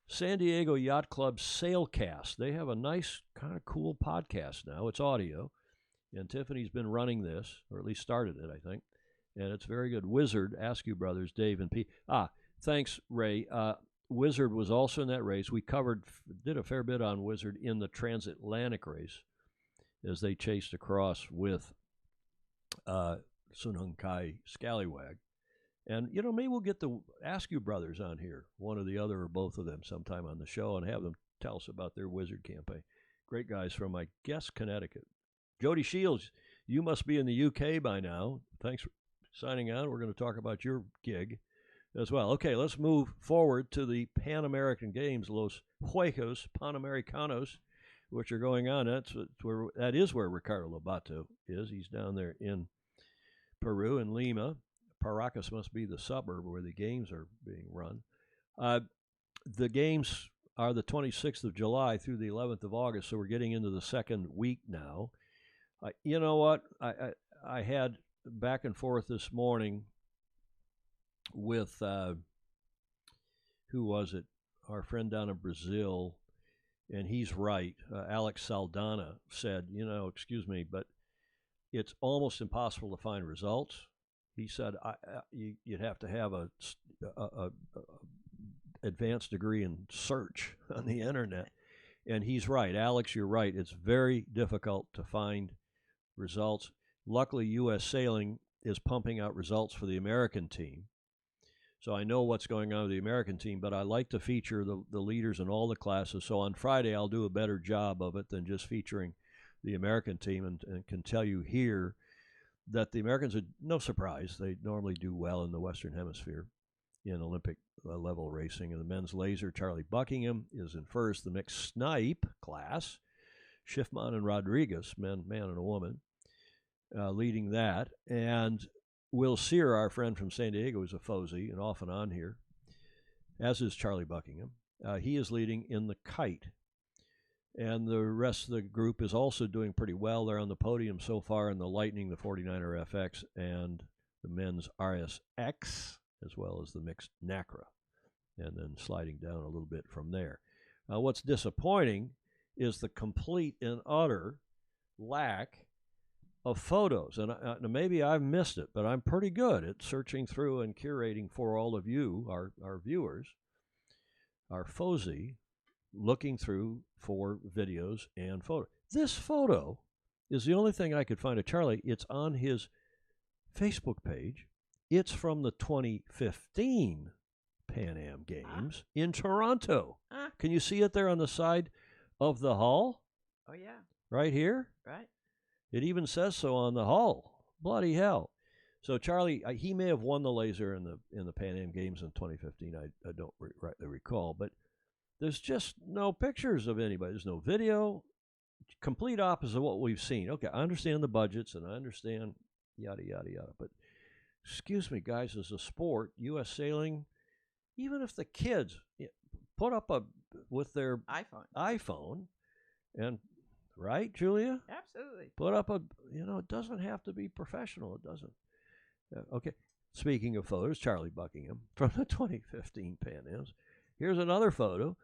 San Diego Yacht Club Sailcast. They have a nice, kind of cool podcast now. It's audio. And Tiffany's been running this, or at least started it, I think. And it's very good. Wizard, Askew Brothers, Dave and Pete. Thanks, Ray. Wizard was also in that race. We did a fair bit on Wizard in the transatlantic race as they chased across with Sun Kai Scallywag. And, maybe we'll get the Askew Brothers on here, one or the other or both of them sometime on the show, and have them tell us about their Wizard campaign. Great guys from, I guess, Connecticut. Jody Shields, you must be in the UK by now. Thanks for signing on. We're going to talk about your gig as well. Okay, let's move forward to the Pan American Games, Los Juegos Panamericanos, which are going on. That is where Ricardo Lobato is. He's down there in Peru, in Lima. Paracas must be the suburb where the games are being run. The games are the 26th of July through the 11th of August, so we're getting into the second week now. You know what? I had back and forth this morning with, who was it? Our friend down in Brazil, and he's right. Alex Saldana said, excuse me, but it's almost impossible to find results. He said you'd have to have a advanced degree in search on the internet. And he's right. Alex, you're right. It's very difficult to find results. Luckily, U.S. Sailing is pumping out results for the American team. So I know what's going on with the American team, but I like to feature the leaders in all the classes. So on Friday, I'll do a better job of it than just featuring the American team, and can tell you here that the Americans are no surprise. They normally do well in the Western Hemisphere in Olympic level racing. And the men's laser, Charlie Buckingham is in first. The mixed snipe class, Schiffman and Rodriguez, man and a woman, leading that. And Will Sear, our friend from San Diego, is a Fozy and off and on here, as is Charlie Buckingham. He is leading in the kite. And the rest of the group is also doing pretty well. They're on the podium so far in the Lightning, the 49er FX, and the men's RSX, as well as the mixed NACRA, and then sliding down a little bit from there. What's disappointing is the complete and utter lack of photos. And maybe I've missed it, but I'm pretty good at searching through and curating for all of you, our viewers, our Fozy, looking through for videos and photos. This photo is the only thing I could find of Charlie. It's on his Facebook page. It's from the 2015 Pan Am Games in Toronto. Can you see it there on the side of the hull? Oh, yeah. Right here? Right. It even says so on the hull. Bloody hell. So Charlie, he may have won the laser in the Pan Am Games in 2015. I don't rightly recall, but there's just no pictures of anybody. There's no video. Complete opposite of what we've seen. Okay, I understand the budgets and I understand yada, yada, yada. But excuse me, guys, as a sport, U.S. Sailing, even if the kids put up with their iPhone and, right, Julia? Absolutely. Put up it doesn't have to be professional. It doesn't. Okay. Speaking of photos, Charlie Buckingham from the 2015 Pan Ams. Here's another photo.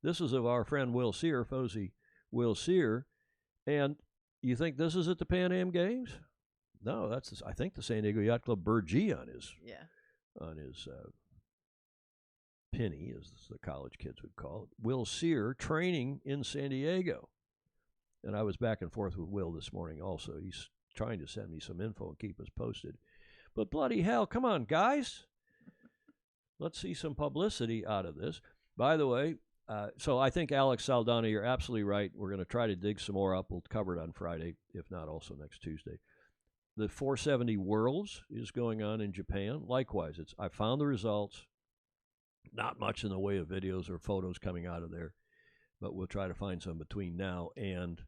This is of our friend Will Sear, Fozy Will Sear. And you think this is at the Pan Am Games? No, that's I think the San Diego Yacht Club Burgee on his penny, as the college kids would call it. Will Sear training in San Diego. And I was back and forth with Will this morning also. He's trying to send me some info and keep us posted. But bloody hell, come on, guys. Let's see some publicity out of this. By the way, so I think Alex Saldana, you're absolutely right. We're going to try to dig some more up. We'll cover it on Friday, if not also next Tuesday. The 470 Worlds is going on in Japan. Likewise, I found the results. Not much in the way of videos or photos coming out of there, but we'll try to find some between now and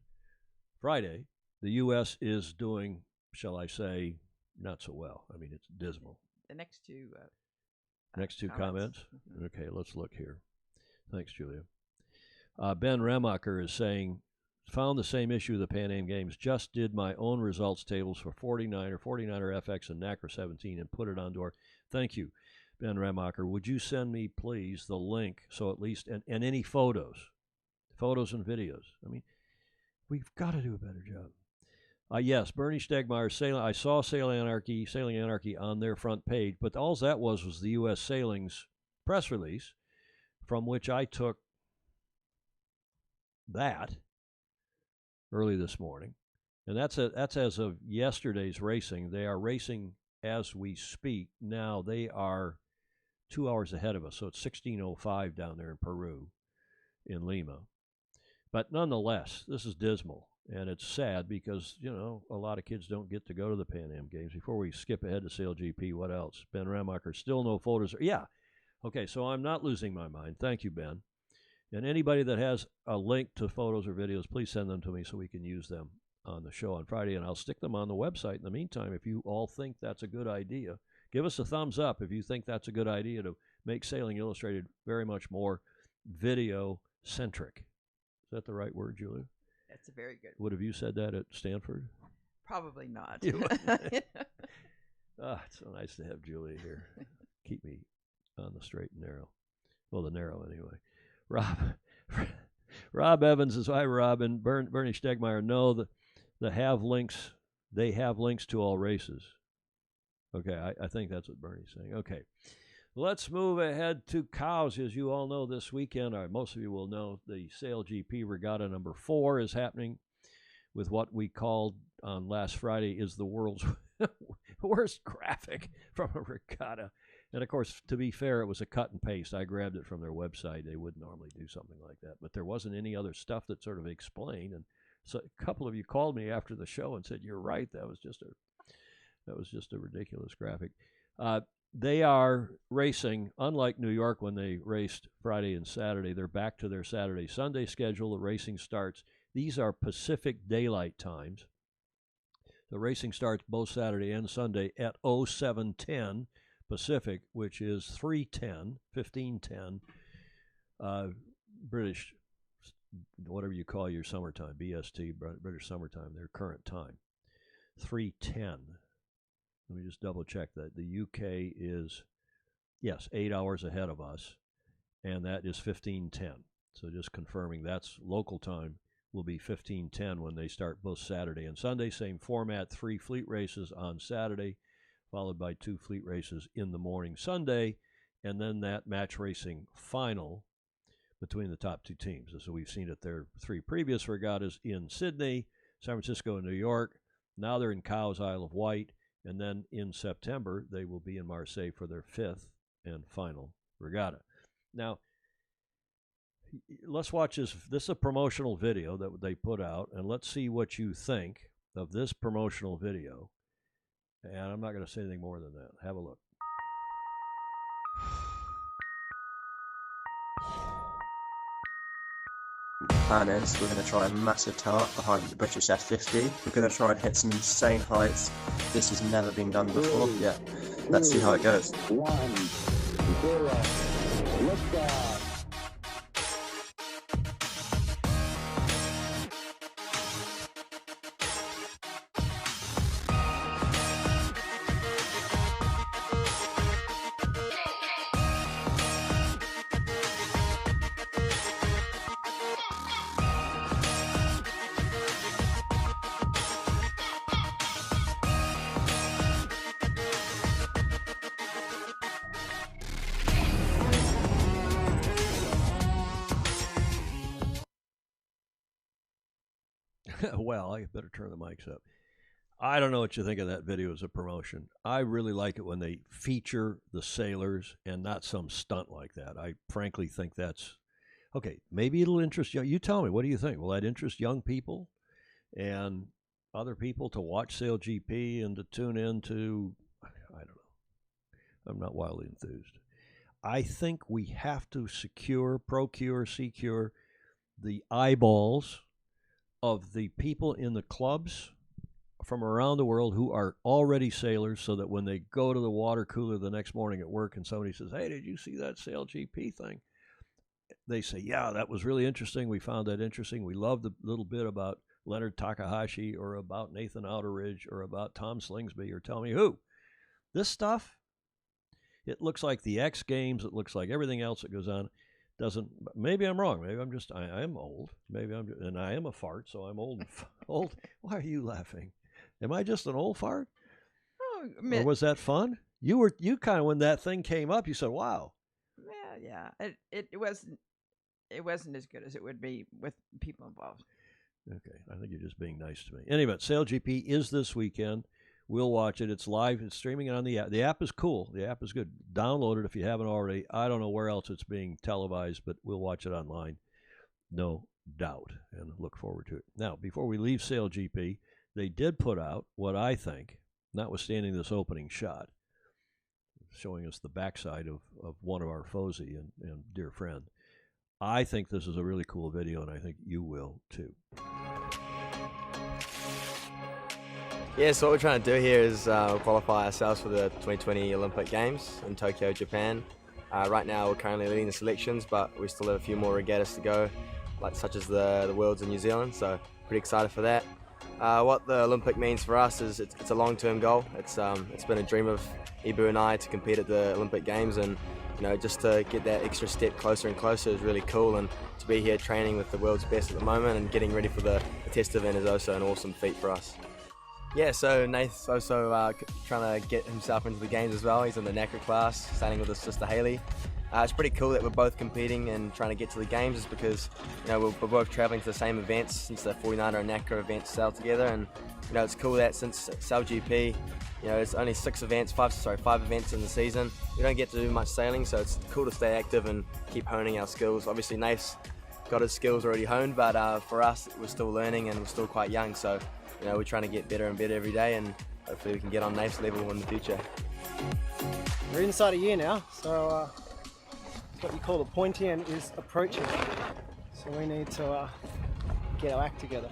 Friday. The U.S. is doing, shall I say, not so well. I mean, it's dismal. The next two Next two comments. Okay, let's look here. Thanks, Julia. Ben Remacher is saying, found the same issue of the Pan Am Games. Just did my own results tables for 49er, 49er FX, and NACRA 17 and put it on door. Thank you, Ben Remacher. Would you send me, please, the link so at least, and any photos and videos. I mean, we've got to do a better job. Yes, Bernie Stegmeyer, I saw Sailing Anarchy on their front page, but all that was the U.S. Sailing's press release, from which I took that early this morning. And that's as of yesterday's racing. They are racing as we speak. Now they are 2 hours ahead of us, so it's 16:05 down there in Peru, in Lima. But nonetheless, this is dismal. And it's sad because, you know, a lot of kids don't get to go to the Pan Am Games. Before we skip ahead to Sail GP, what else? Ben Remacher, still no photos. Yeah. Okay, so I'm not losing my mind. Thank you, Ben. And anybody that has a link to photos or videos, please send them to me so we can use them on the show on Friday. And I'll stick them on the website in the meantime. If you all think that's a good idea, give us a thumbs up if you think that's a good idea to make Sailing Illustrated very much more video-centric. Is that the right word, Julia? That's a very good Would have you said that at Stanford? Probably not. It's so nice to have Julia here. Keep me on the straight and narrow. Well, the narrow anyway. Rob Evans is, hi, Rob, and Bernie Stegmeyer. No, they have links to all races. Okay, I think that's what Bernie's saying. Okay. Let's move ahead to cows. As you all know, this weekend, or most of you will know, the Sail GP Regatta number 4 is happening with what we called on last Friday is the world's worst graphic from a regatta. And, of course, to be fair, it was a cut and paste. I grabbed it from their website. They wouldn't normally do something like that. But there wasn't any other stuff that sort of explained. And so a couple of you called me after the show and said, you're right, that was just a ridiculous graphic. They are racing, unlike New York when they raced Friday and Saturday. They're back to their Saturday-Sunday schedule. The racing starts. These are Pacific Daylight Times. The racing starts both Saturday and Sunday at 07:10 Pacific, which is 15:10 British, whatever you call your summertime, BST, British summertime, their current time. 3:10. Let me just double check that. The UK is, yes, 8 hours ahead of us, and that is 15:10. So just confirming that's local time will be 15:10 when they start both Saturday and Sunday. Same format, 3 fleet races on Saturday, followed by 2 fleet races in the morning Sunday, and then that match racing final between the top 2 teams. So we've seen it their 3 previous regattas in Sydney, San Francisco, and New York. Now they're in Cowes, Isle of Wight. And then in September, they will be in Marseille for their 5th and final regatta. Now, let's watch this. This is a promotional video that they put out, and let's see what you think of this promotional video. And I'm not going to say anything more than that. Have a look. Plan is we're going to try a massive tart behind the British F50. We're going to try and hit some insane heights. This has never been done before. Yeah, let's see how it goes. 1, 0, liftoff. Well, I better turn the mics up. I don't know what you think of that video as a promotion. I really like it when they feature the sailors and not some stunt like that. I frankly think that's okay. Maybe it'll interest you. You tell me. What do you think? Will that interest young people and other people to watch Sail GP and to tune in to? I don't know. I'm not wildly enthused. I think we have to secure the eyeballs of the people in the clubs from around the world who are already sailors, so that when they go to the water cooler the next morning at work and somebody says, "Hey, did you see that SailGP thing?" They say, "Yeah, that was really interesting. We found that interesting. We loved the little bit about Leonard Takahashi or about Nathan Outeridge or about Tom Slingsby or tell me who." This stuff, it looks like the X Games. It looks like everything else that goes on. Doesn't. Maybe I'm wrong. Maybe I'm just. I am old. Maybe and I am a fart, so I'm old. Old. Why are you laughing? Am I just an old fart? Oh, Or was that fun? You kind of, when that thing came up, you said, "Wow." Yeah. It wasn't as good as it would be with people involved. Okay, I think you're just being nice to me. Anyway, SailGP is this weekend. We'll watch it. It's live. It's streaming on the app. The app is cool. The app is good. Download it if you haven't already. I don't know where else it's being televised, but we'll watch it online. No doubt. And look forward to it. Now, before we leave SailGP, they did put out what I think, notwithstanding this opening shot, showing us the backside of one of our foesy and dear friend. I think this is a really cool video, and I think you will too. Yeah, so what we're trying to do here is qualify ourselves for the 2020 Olympic Games in Tokyo, Japan. Right now we're currently leading the selections, but we still have a few more regattas to go, such as the Worlds in New Zealand, so pretty excited for that. What the Olympic means for us is it's a long-term goal. It's been a dream of Ibu and I to compete at the Olympic Games, and just to get that extra step closer and closer is really cool, and to be here training with the world's best at the moment and getting ready for the test event is also an awesome feat for us. Yeah, so Nath's also trying to get himself into the games as well. He's in the NACRA class, sailing with his sister Hayley. It's pretty cool that we're both competing and trying to get to the games, just because we're both traveling to the same events, since the 49er and NACRA events sail together, and it's cool that since SailGP, it's only 5 events in the season. We don't get to do much sailing, so it's cool to stay active and keep honing our skills. Obviously, Nath's got his skills already honed, but for us, we're still learning and we're still quite young. So, we're trying to get better and better every day, and hopefully we can get on Nath's level in the future. We're inside a year now, so what you call the pointy end is approaching. So we need to get our act together.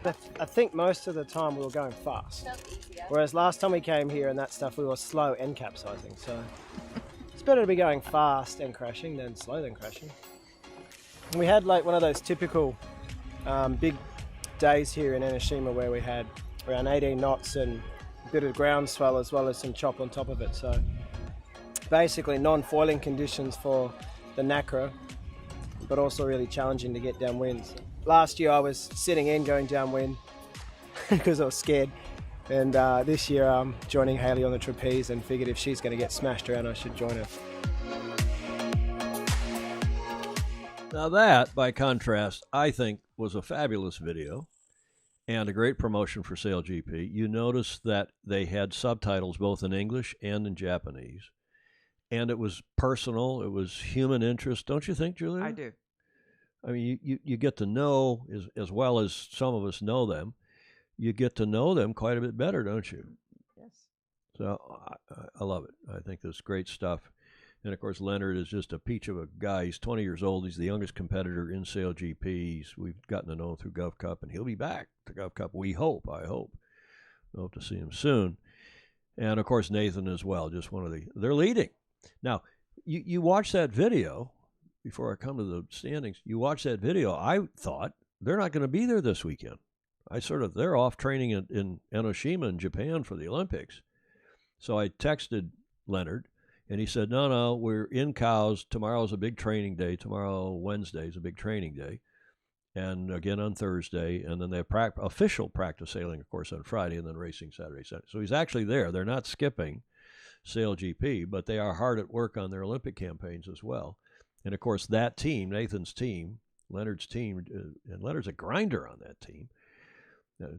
I think most of the time we were going fast, whereas last time we came here and that stuff we were slow and capsizing, so it's better to be going fast and crashing than slow than crashing. And we had one of those typical big days here in Enoshima where we had around 18 knots and a bit of ground swell as well as some chop on top of it, so basically non-foiling conditions for the NACRA, but also really challenging to get downwind. Last year I was sitting in going downwind because I was scared, and this year I'm joining Hayley on the trapeze and figured if she's going to get smashed around I should join her. Now that, by contrast, I think was a fabulous video and a great promotion for SailGP. You notice that they had subtitles both in English and in Japanese, and it was personal, it was human interest, don't you think, Julia? I do. I mean, you get to know, as well as some of us know them, you get to know them quite a bit better, don't you? Yes. So I love it. I think this is great stuff. And, of course, Leonard is just a peach of a guy. He's 20 years old. He's the youngest competitor in SailGP. We've gotten to know him through Gov Cup, and he'll be back to Gov Cup. We hope. I hope. We hope to see him soon. And, of course, Nathan as well, just one of they're leading. Now, you watch that video. Before I come to the standings, you watch that video, I thought they're not going to be there this weekend. They're off training in Enoshima in Japan for the Olympics. So I texted Leonard, and he said, no, we're in cows. Tomorrow's a big training day. Tomorrow, Wednesday, is a big training day. And again on Thursday. And then they have official practice sailing, of course, on Friday, and then racing Saturday, Sunday. So he's actually there. They're not skipping SailGP, but they are hard at work on their Olympic campaigns as well. And, of course, that team, Nathan's team, Leonard's team, and Leonard's a grinder on that team,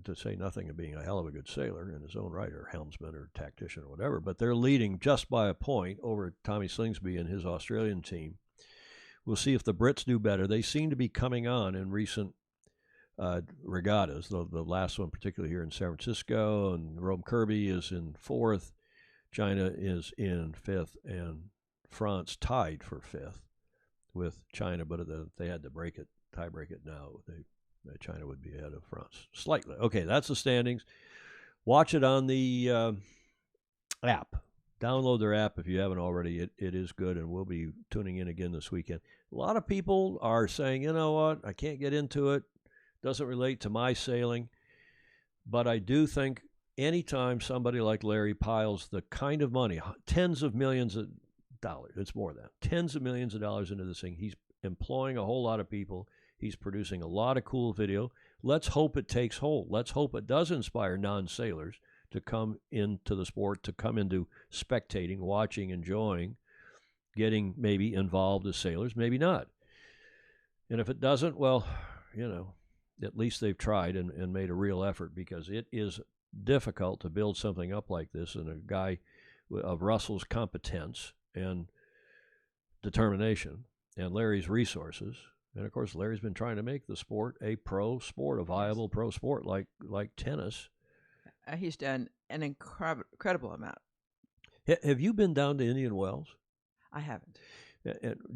to say nothing of being a hell of a good sailor in his own right, or helmsman or tactician or whatever. But they're leading just by a point over Tommy Slingsby and his Australian team. We'll see if the Brits do better. They seem to be coming on in recent regattas, the last one particularly here in San Francisco, and Rome Kirby is in 4th. China is in 5th, and France tied for 5th. With China, but they had to tie break it now. China would be ahead of France slightly. Okay, that's the standings. Watch it on the app. Download their app if you haven't already. It is good, and we'll be tuning in again this weekend. A lot of people are saying, you know what, I can't get into it. Doesn't relate to my sailing. But I do think anytime somebody like Larry piles the kind of money, tens of millions of dollars, it's more than that, tens of millions of dollars into this thing, he's employing a whole lot of people. He's producing a lot of cool video. Let's hope it takes hold. Let's hope it does inspire non-sailors to come into the sport, to come into spectating, watching, enjoying, getting maybe involved as sailors, maybe not. And if it doesn't, well, you know, at least they've tried and made a real effort, because it is difficult to build something up like this, and a guy of Russell's competence and determination and Larry's resources. And of course, Larry's been trying to make the sport a pro sport, a viable pro sport like tennis. He's done an incredible amount. Have you been down to Indian Wells? I haven't.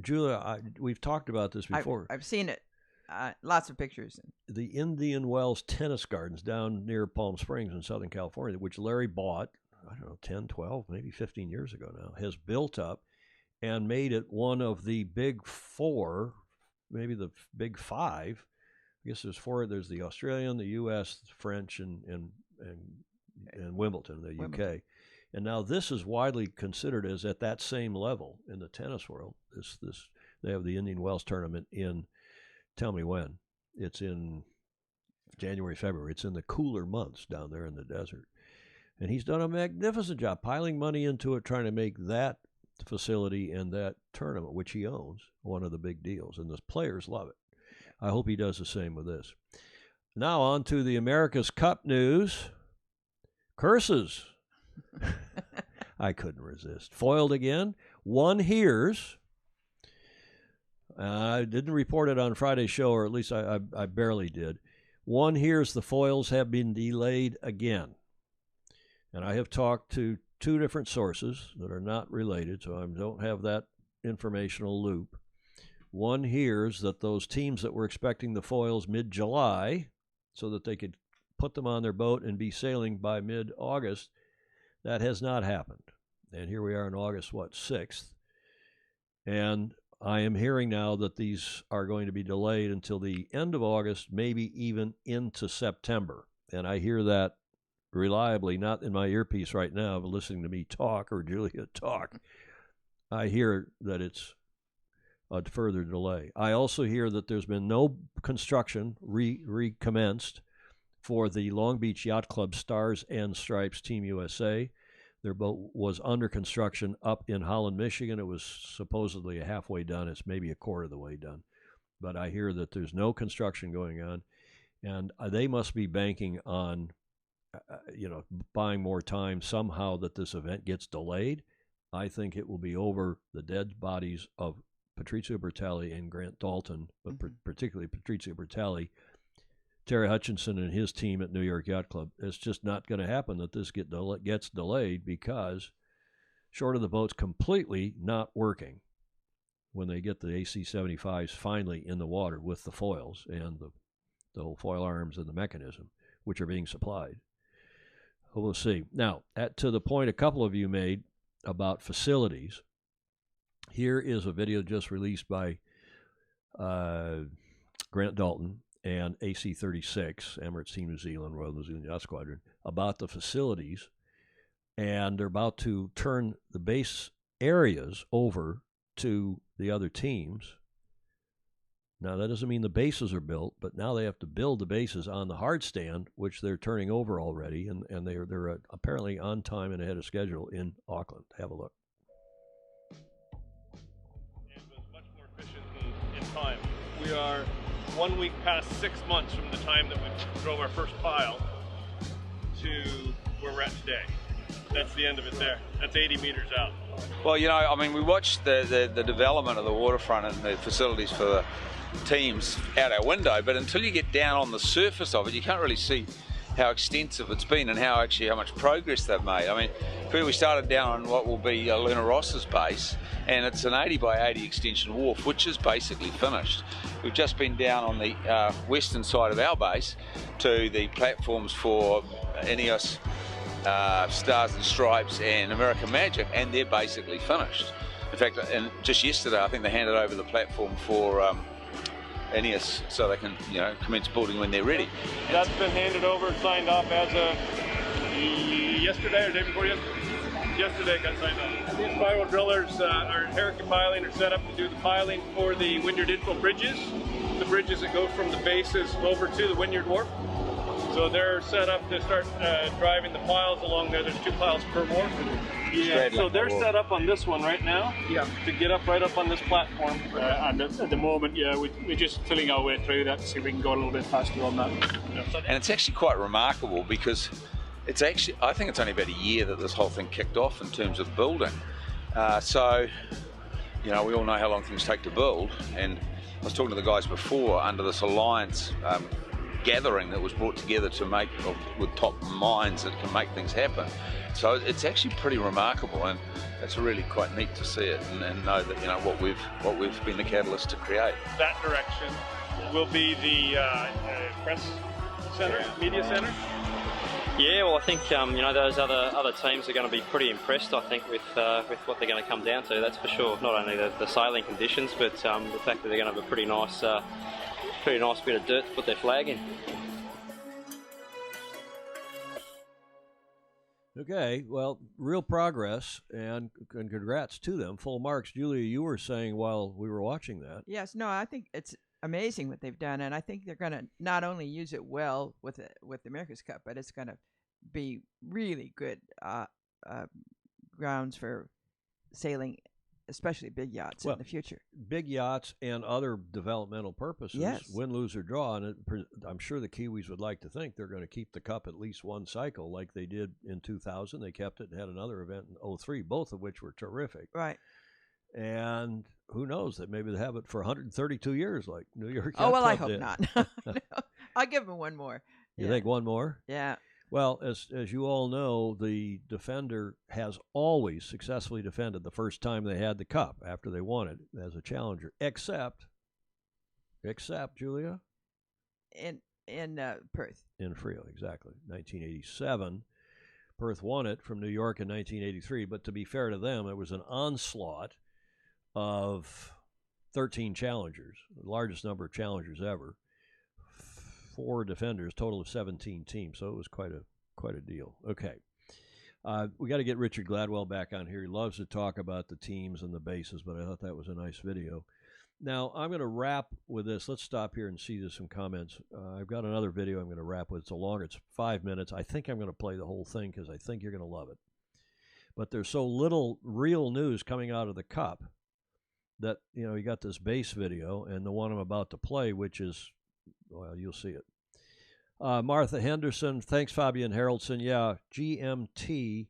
Julia, we've talked about this before. I've seen it. Lots of pictures. The Indian Wells tennis gardens down near Palm Springs in Southern California, which Larry bought, I don't know, 10, 12, maybe 15 years ago now, has built up and made it one of the big four, maybe the big five. I guess there's four. There's the Australian, the U.S., the French, and Wimbledon, the UK. And now this is widely considered as at that same level in the tennis world. They have the Indian Wells tournament in, tell me when. It's in January, February. It's in the cooler months down there in the desert. And he's done a magnificent job piling money into it, trying to make that facility and that tournament, which he owns, one of the big deals. And the players love it. I hope he does the same with this. Now on to the America's Cup news. Curses. I couldn't resist. Foiled again. One hears. I didn't report it on Friday's show, or at least I barely did. One hears the foils have been delayed again. And I have talked to two different sources that are not related, so I don't have that informational loop. One hears that those teams that were expecting the foils mid-July so that they could put them on their boat and be sailing by mid-August, that has not happened. And here we are in August, 6th? And I am hearing now that these are going to be delayed until the end of August, maybe even into September. And I hear that reliably, not in my earpiece right now, but listening to me talk or Julia talk. I hear that it's a further delay. I also hear that there's been no construction recommenced for the Long Beach Yacht Club Stars and Stripes Team USA. Their boat was under construction up in Holland, Michigan. It was supposedly halfway done. It's maybe a quarter of the way done. But I hear that there's no construction going on, and they must be banking on, buying more time somehow that this event gets delayed. I think it will be over the dead bodies of Patrizio Bertelli and Grant Dalton, but particularly Patrizio Bertelli, Terry Hutchinson and his team at New York Yacht Club. It's just not going to happen that this gets delayed, because short of the boats completely not working when they get the AC-75s finally in the water with the foils and the whole foil arms and the mechanism, which are being supplied. We'll see. Now, to the point a couple of you made about facilities, here is a video just released by Grant Dalton and AC-36, Emirates Team New Zealand, Royal New Zealand Yacht Squadron, about the facilities, and they're about to turn the base areas over to the other teams. Now, that doesn't mean the bases are built, but now they have to build the bases on the hard stand, which they're turning over already, and they're apparently on time and ahead of schedule in Auckland. Have a look. It was much more efficient in time. We are 1 week past 6 months from the time that we drove our first pile to where we're at today. That's the end of it there. That's 80 meters out. Well, we watched the development of the waterfront and the facilities for the teams out our window, but until you get down on the surface of it, you can't really see how extensive it's been and how much progress they've made. I mean, we started down on what will be Luna Ross's base, and it's an 80 by 80 extension wharf, which is basically finished. We've just been down on the western side of our base to the platforms for Ineos, Stars and Stripes and American Magic, and they're basically finished. In fact, and just yesterday, I think they handed over the platform for Ineos, so they can, commence building when they're ready. That's been handed over and signed off as of yesterday or the day before yesterday. Yesterday it got signed off. And these spiral drillers are Hurricane piling are set up to do the piling for the Wynyard Infill bridges, the bridges that go from the bases over to the Wynyard Wharf. So they're set up to start driving the piles along there. There's 2 piles per wharf. Yeah, so they're set up on this one right now. Yeah. To get up right up on this platform. And at the moment, yeah, we're just filling our way through that to see if we can go a little bit faster on that. Yeah. And it's actually quite remarkable because it's actually, I think it's only about a year that this whole thing kicked off in terms of building. So, we all know how long things take to build. And I was talking to the guys before under this alliance gathering that was brought together to make with top minds that can make things happen. So it's actually pretty remarkable, and it's really quite neat to see it and know that what we've been the catalyst to create. That direction will be the press center, media center. Yeah, well, I think those other teams are going to be pretty impressed. I think with what they're going to come down to. That's for sure. Not only the sailing conditions, but the fact that they're going to have a pretty nice bit of dirt to put their flag in. Okay, well, real progress, and congrats to them. Full marks. Julia, you were saying while we were watching that. Yes, no, I think it's amazing what they've done, and I think they're going to not only use it well with the America's Cup, but it's going to be really good grounds for sailing, especially big yachts in the future. Big yachts and other developmental purposes, yes. Win, lose, or draw. And I'm sure the Kiwis would like to think they're going to keep the Cup at least one cycle like they did in 2000. They kept it and had another event in 2003, both of which were terrific. Right. And who knows, that maybe they have it for 132 years like New York Yacht Oh, well, Club I hope did. not. No, I'll give them one more. You think one more? Yeah. Well, as you all know, the Defender has always successfully defended the first time they had the Cup after they won it as a challenger, except Julia? In Perth. In Frio, exactly. 1987. Perth won it from New York in 1983, but to be fair to them, it was an onslaught of 13 challengers, the largest number of challengers ever. 4 defenders, total of 17 teams, so it was quite a deal. Okay, we got to get Richard Gladwell back on here. He loves to talk about the teams and the bases, but I thought that was a nice video. Now I'm going to wrap with this. Let's stop here and see there's some comments. I've got another video I'm going to wrap with. It's longer. It's 5 minutes. I think I'm going to play the whole thing because I think you're going to love it. But there's so little real news coming out of the Cup that you got this base video and the one I'm about to play, which is, well, you'll see it. Martha Henderson, thanks, Fabian Haraldson. Yeah, GMT.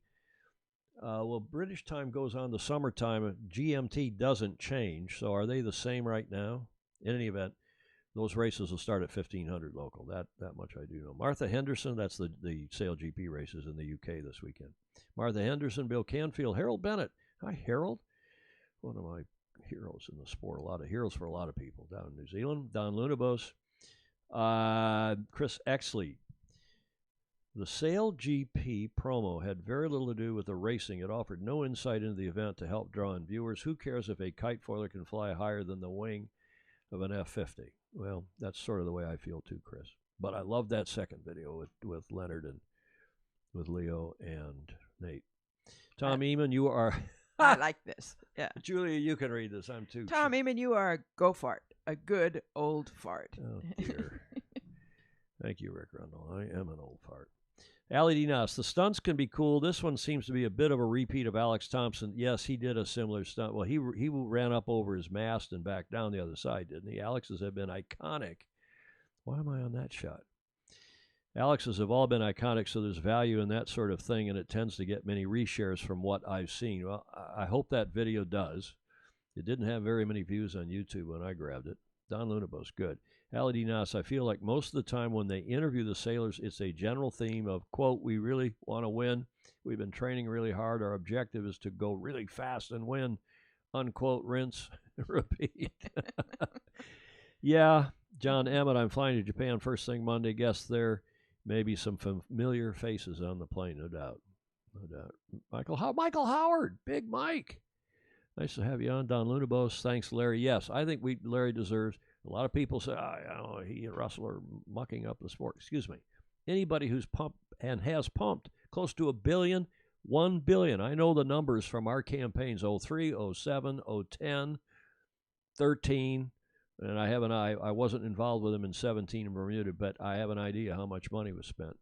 Well, British time goes on to summertime. GMT doesn't change, so are they the same right now? In any event, those races will start at 1500 local. That much I do know. Martha Henderson, that's the Sail GP races in the UK this weekend. Martha Henderson, Bill Canfield, Harold Bennett. Hi, Harold. One of my heroes in the sport. A lot of heroes for a lot of people down in New Zealand. Don Lunabos. Chris Exley. The Sail GP promo had very little to do with the racing. It offered no insight into the event to help draw in viewers. Who cares if a kite foiler can fly higher than the wing of an F-50? Well, that's sort of the way I feel too, Chris. But I love that second video with Leonard and with Leo and Nate. Tom Ehman, you are... I like this. Yeah. Julia, you can read this. I'm too... Tom Ehman, you are a go fart. A good old fart. Oh, dear. Thank you, Rick Rundle. I am an old fart. Allie D. Noss, the stunts can be cool. This one seems to be a bit of a repeat of Alex Thompson. Yes, he did a similar stunt. Well, he ran up over his mast and back down the other side, didn't he? Alex's have been iconic. Why am I on that shot? Alex's have all been iconic, so there's value in that sort of thing, and it tends to get many reshares from what I've seen. Well, I hope that video does. It didn't have very many views on YouTube when I grabbed it. Don Lunabos, good. Allie D. Noss, I feel like most of the time when they interview the sailors, it's a general theme of, quote, we really want to win. We've been training really hard. Our objective is to go really fast and win, unquote, rinse, repeat. Yeah, John Emmett, I'm flying to Japan first thing Monday. Guess there may be some familiar faces on the plane, no doubt. No doubt. Michael Howard, Big Mike. Nice to have you on, Don Lunabos. Thanks, Larry. Yes, I think Larry deserves. A lot of people say, he and Russell are mucking up the sport. Excuse me. Anybody who's pumped and has pumped close to $1 billion, $1 billion. I know the numbers from our campaigns, 03, 07, 010, 13, and I wasn't involved with them in 17 in Bermuda, but I have an idea how much money was spent,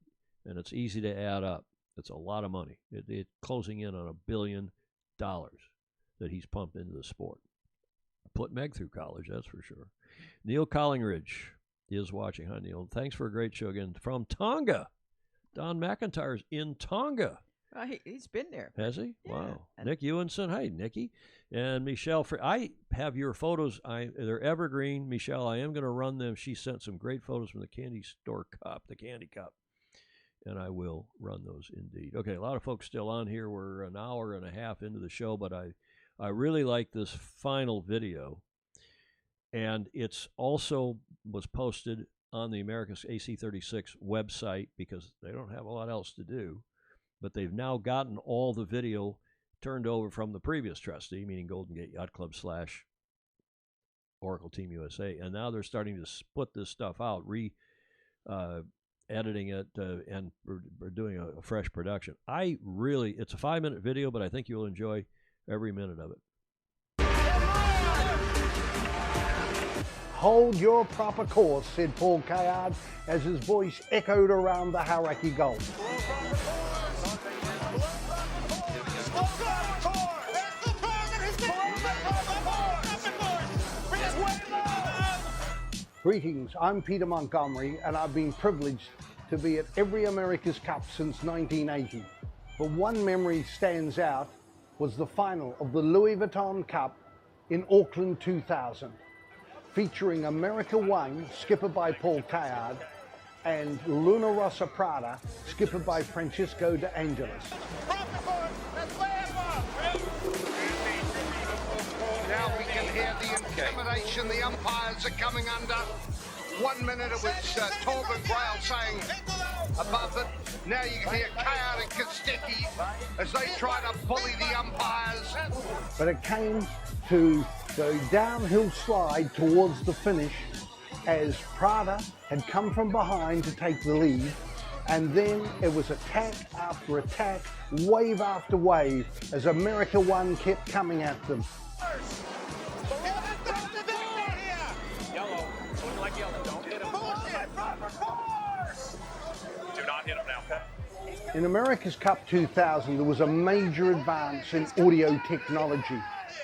and it's easy to add up. It's a lot of money. It's closing in on $1 billion that he's pumped into the sport. Put Meg through college, that's for sure. Neil Collingridge is watching. Hi, Neil. Thanks for a great show again. From Tonga. Don McIntyre's in Tonga. He's been there. Has he? Yeah. Wow. Nick Ewanson. Hi, Nicky. And Michelle. I have your photos. They're evergreen. Michelle, I am going to run them. She sent some great photos from the candy store cup, the candy cup. And I will run those indeed. Okay, a lot of folks still on here. We're an hour and a half into the show, but I really like this final video. And it's also was posted on the America's AC-36 website because they don't have a lot else to do. But they've now gotten all the video turned over from the previous trustee, meaning Golden Gate Yacht Club / Oracle Team USA. And now they're starting to split this stuff out, editing it, and we're doing a fresh production. It's a 5-minute video, but I think you'll enjoy every minute of it. Hold your proper course, said Paul Kayard as his voice echoed around the Hauraki Gulf. Greetings, I'm Peter Montgomery, and I've been privileged to be at every America's Cup since 1980. But one memory stands out was the final of the Louis Vuitton Cup in Auckland 2000, featuring America 1, skippered by Paul Kayard, and Luna Rossa Prada, skippered by Francisco de Angelis. Now we can hear the intimidation the umpires are coming under. 1 minute it was Torben Grail saying above it. Now you can hear Kayard and Kostecki as they try to bully the umpires. But it came to the downhill slide towards the finish as Prada had come from behind to take the lead, and then it was attack after attack, wave after wave, as America 1 kept coming at them. Yellow. Looking like yellow. Don't hit him. Do not hit him now, okay? In America's Cup 2000, there was a major advance in audio technology.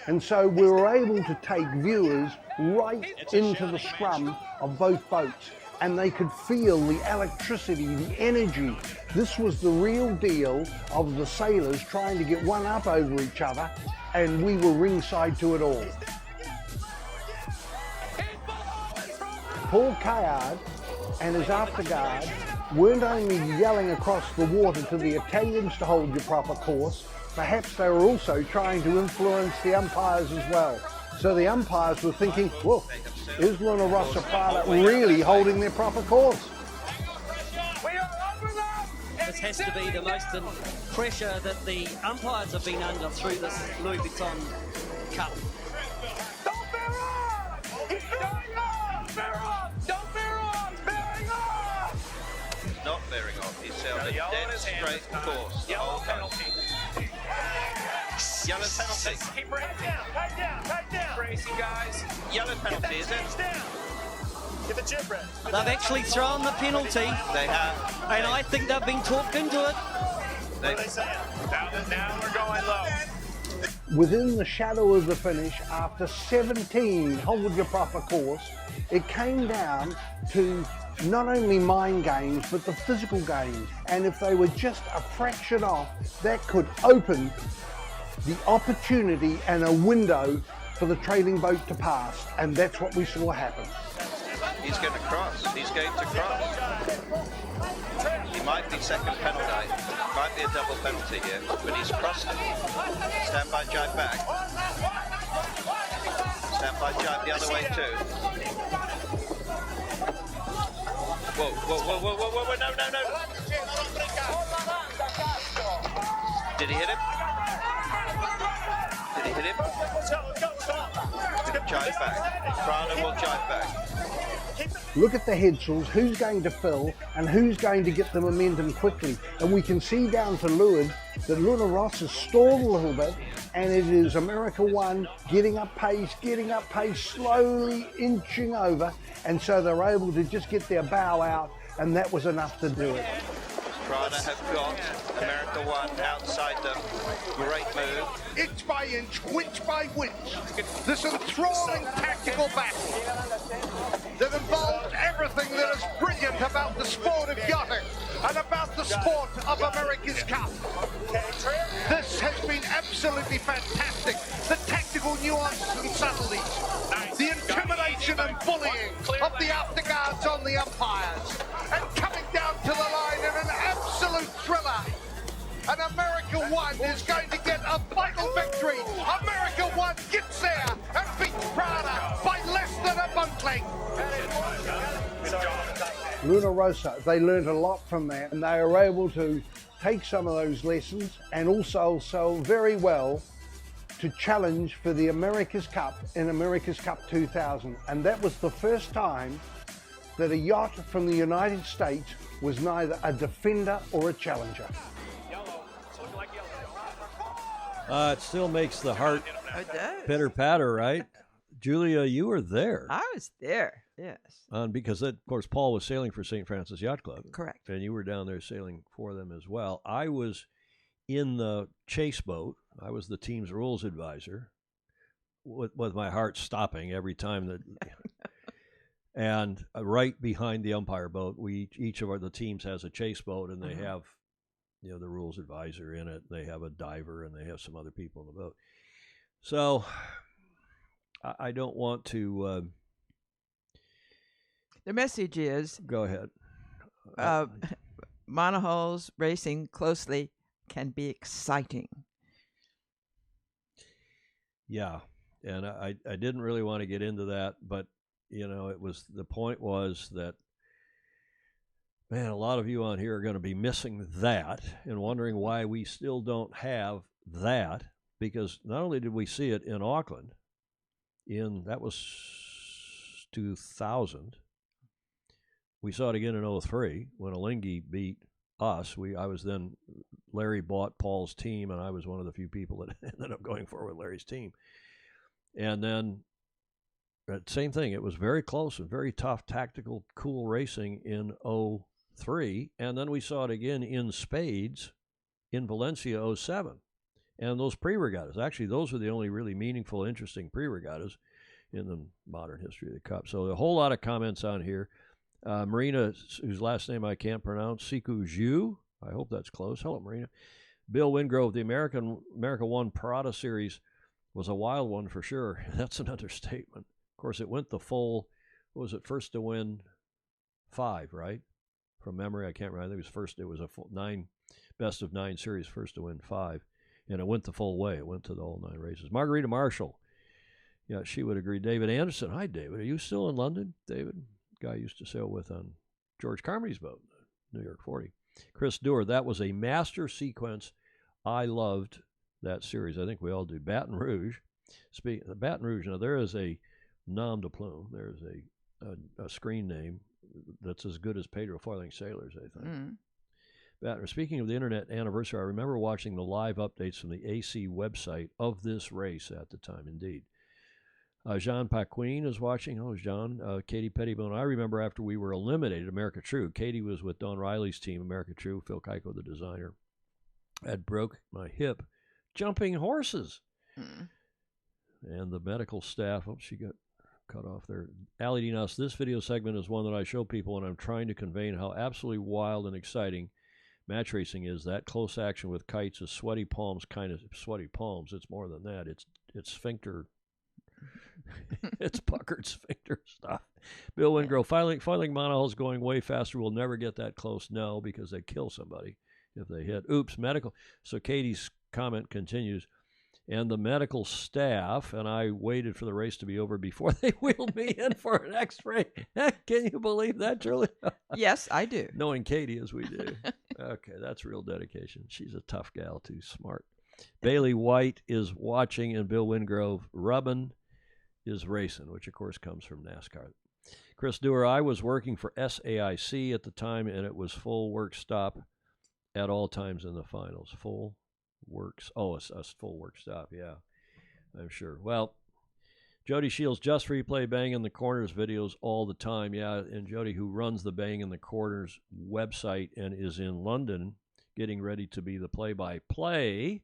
And so we were able to take viewers right into the scrum of both boats, and they could feel the electricity, the energy. This was the real deal of the sailors trying to get one up over each other, and we were ringside to it all. Paul Kayard and his afterguard weren't only yelling across the water to the Italians to hold your proper course, perhaps they were also trying to influence the umpires as well. So the umpires were thinking, well, is Luna Rossa Prada really holding their proper course? This has to be the most pressure that the umpires have been under through this Louis Vuitton Cup. Don't bear off! He's bearing off! Bear off! Don't bear off! Bearing off! He's not bearing off. He's held a dead straight course. Yellow penalty. Yellow penalty. Keep right down. Tight down. Tight down. Crazy guys. Yellow penalty, is it? Down. Get the jib red. They've actually thrown the penalty. They have. And I think they've been talked into it. What are they saying? Now we're going low. Within the shadow of the finish, after 17 hold your proper course, it came down to not only mind games, but the physical games. And if they were just a fraction off, that could open the opportunity and a window for the trailing boat to pass, and that's what we saw happen. He's going to cross. He's going to cross. He might be second penalty. Might be a double penalty here, but he's crossed it. Stand by jibe back. Stand by jibe the other way too. Whoa, whoa, whoa, whoa, whoa, whoa, no, no, no. Did he hit him? Did he hit him? Jibe back. Prada will jibe back. Look at the headshells, who's going to fill and who's going to get the momentum quickly. And we can see down to leeward that Luna Ross has stalled a little bit, and it is America 1 getting up pace, slowly inching over, and so they're able to just get their bow out, and that was enough to do it. Prada have got America 1 outside them. Great move. Inch by inch, winch by winch. This enthralling tactical battle that involved everything that is brilliant about the sport of yachting and about the sport of America's Cup. This has been absolutely fantastic. The tactical nuances and subtleties, the intimidation and bullying of the afterguards on the umpires, and coming down to the line in an absolute thriller. And America 1 is going to get a vital victory. America 1 gets there and beats Prada by less than a boat length. Luna Rossa, they learned a lot from that, and they were able to take some of those lessons and also sell very well to challenge for the America's Cup in America's Cup 2000. And that was the first time that a yacht from the United States was neither a defender or a challenger. It still makes the heart It does. pitter patter, right? Julia, you were there. I was there, yes. Because, of course, Paul was sailing for St. Francis Yacht Club. Correct. And you were down there sailing for them as well. I was in the chase boat. I was the team's rules advisor, with my heart stopping every time that. And right behind the umpire boat, each of the teams has a chase boat, and they have, the rules advisor in it. They have a diver, and they have some other people in the boat. So I don't want to. The message is. Go ahead. Monohulls racing closely can be exciting. Yeah, and I didn't really want to get into that, but the point was that, man, a lot of you on here are going to be missing that and wondering why we still don't have that, because not only did we see it in Auckland, that was 2000, we saw it again in 03 when Alinghi beat us. Larry bought Paul's team, and I was one of the few people that ended up going forward with Larry's team. And then same thing. It was very close and very tough, tactical, cool racing in 03. And then we saw it again in spades in Valencia 07. And those pre-regattas, actually, those were the only really meaningful, interesting pre-regattas in the modern history of the Cup. So a whole lot of comments on here. Marina, whose last name I can't pronounce, Siku Zhu, I hope that's close. Hello, Marina. Bill Wingrove, the America 1 Prada Series was a wild one for sure. That's an understatement. Of course, it went the full, what was it, first to win 5, right? From memory, I can't remember. I think it was a full best of 9 series, first to win 5. And it went the full way. It went to the all 9 races. Margarita Marshall. Yeah, she would agree. David Anderson. Hi, David. Are you still in London, David? Guy I used to sail with on George Carmody's boat, New York 40. Chris Dewar. That was a master sequence. I loved that series. I think we all do. Baton Rouge. Speaking of Baton Rouge, now there is a nom de plume. There's a screen name that's as good as Pedro Foiling Sailors, I think. Baton Rouge. Speaking of the Internet anniversary, I remember watching the live updates from the AC website of this race at the time, indeed. Jean Paquin is watching. Oh, Jean. Katie Pettibone. I remember after we were eliminated, America True. Katie was with Don Riley's team, America True. Phil Keiko, the designer. I broke my hip jumping horses. And the medical staff, she got cut off there. Ali Dinas, this video segment is one that I show people when I'm trying to convey how absolutely wild and exciting match racing is. That close action with kites is sweaty palms, kind of sweaty palms. It's more than that. It's sphincter It's puckered sphincter stuff. Bill Wingrove, filing monohulls going way faster. We'll never get that close. No, because they kill somebody if they hit. Oops, medical. So Katie's comment continues. And the medical staff, and I waited for the race to be over before they wheeled me in for an x-ray. Can you believe that, Julie? Yes, I do. Knowing Katie as we do. Okay, that's real dedication. She's a tough gal, too smart. Bailey White is watching, and Bill Wingrove rubbing is racing, which, of course, comes from NASCAR. Chris Dewar, I was working for SAIC at the time, and it was full work stop at all times in the finals. Full works. Oh, it's a full work stop. Yeah, I'm sure. Well, Jody Shields, just replay Bang in the Corners videos all the time. Yeah, and Jody, who runs the Bang in the Corners website and is in London getting ready to be the play-by-play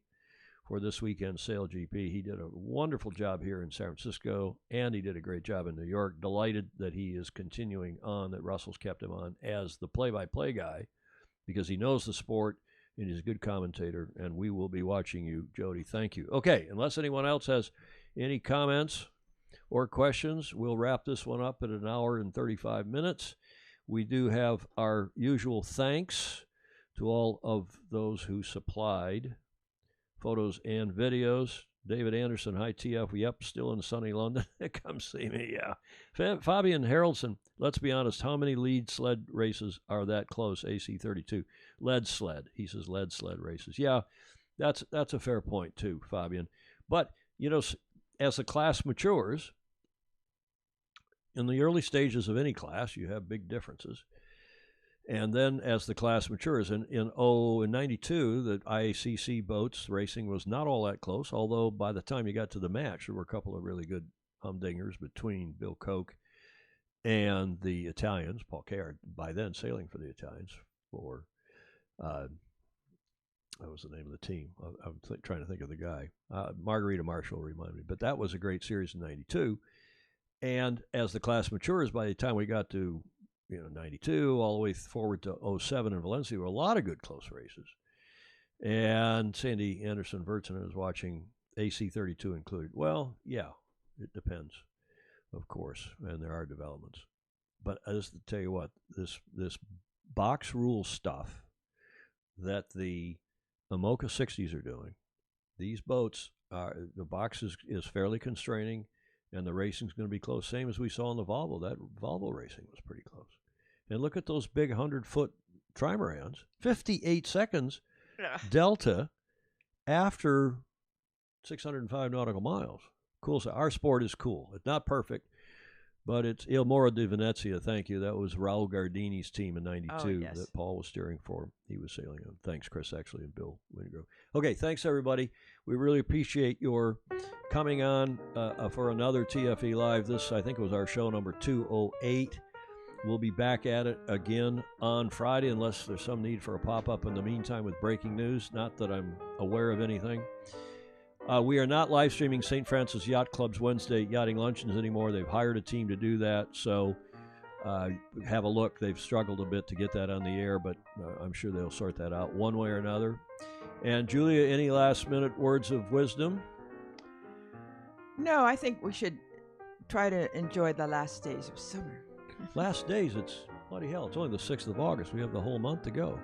for this weekend's Sail GP. He did a wonderful job here in San Francisco, and he did a great job in New York. Delighted that he is continuing on, that Russell's kept him on as the play-by-play guy, because he knows the sport, and he's a good commentator, and we will be watching you, Jody. Thank you. Okay, unless anyone else has any comments or questions, we'll wrap this one up at 1 hour and 35 minutes. We do have our usual thanks to all of those who supplied photos and videos. David Anderson, hi TF. Yep, still in sunny London. Come see me, yeah. Fabian Haraldson, let's be honest, how many lead sled races are that close? AC32. Lead sled. He says lead sled races. Yeah, that's a fair point too, Fabian. But, you know, as the class matures, in the early stages of any class, you have big differences. And then as the class matures, in 92, the IACC boats racing was not all that close, although by the time you got to the match, there were a couple of really good humdingers between Bill Koch and the Italians, Paul Caird, by then sailing for the Italians for, what was the name of the team? I'm trying to think of the guy. Margarita Marshall reminded me. But that was a great series in 92. And as the class matures, by the time we got to 92, all the way forward to 07 in Valencia, were a lot of good close races. And Sandy Anderson Vertinen is watching, AC32 included. Well, yeah, it depends, of course, and there are developments. But I just tell you what, this box rule stuff that the Imoca 60s are doing, these boats, the box is fairly constraining, and the racing's going to be close. Same as we saw in the Volvo. That Volvo racing was pretty close. And look at those big 100-foot trimorans. 58 seconds delta after 605 nautical miles. Cool. So our sport is cool. It's not perfect, but it's Il Moro di Venezia. Thank you. That was Raul Gardini's team in 92 that Paul was steering for. He was sailing on. Thanks, Chris, actually, and Bill Wingrove. Okay, thanks, everybody. We really appreciate your coming on for another TFE Live. This, I think, was our show number 208. We'll be back at it again on Friday, unless there's some need for a pop-up in the meantime with breaking news. Not that I'm aware of anything. We are not live streaming St. Francis Yacht Club's Wednesday yachting luncheons anymore. They've hired a team to do that, so have a look. They've struggled a bit to get that on the air, but I'm sure they'll sort that out one way or another. And Julia, any last-minute words of wisdom? No, I think we should try to enjoy the last days of summer. Last days, it's bloody hell. It's only the 6th of August. We have the whole month to go.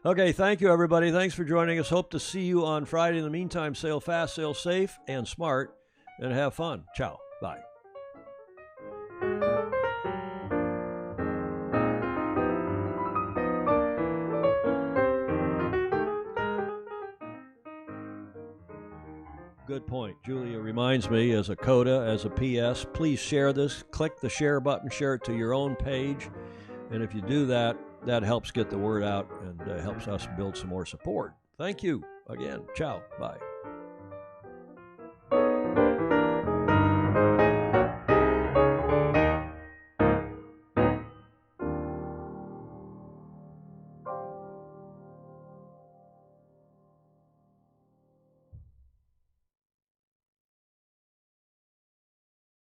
Okay, thank you, everybody. Thanks for joining us. Hope to see you on Friday. In the meantime, sail fast, sail safe and smart, and have fun. Ciao. Bye. Good point. Julia reminds me, as a coda, as a PS, please share this. Click the share button, share it to your own page. And if you do that, that helps get the word out and helps us build some more support. Thank you again. Ciao. Bye.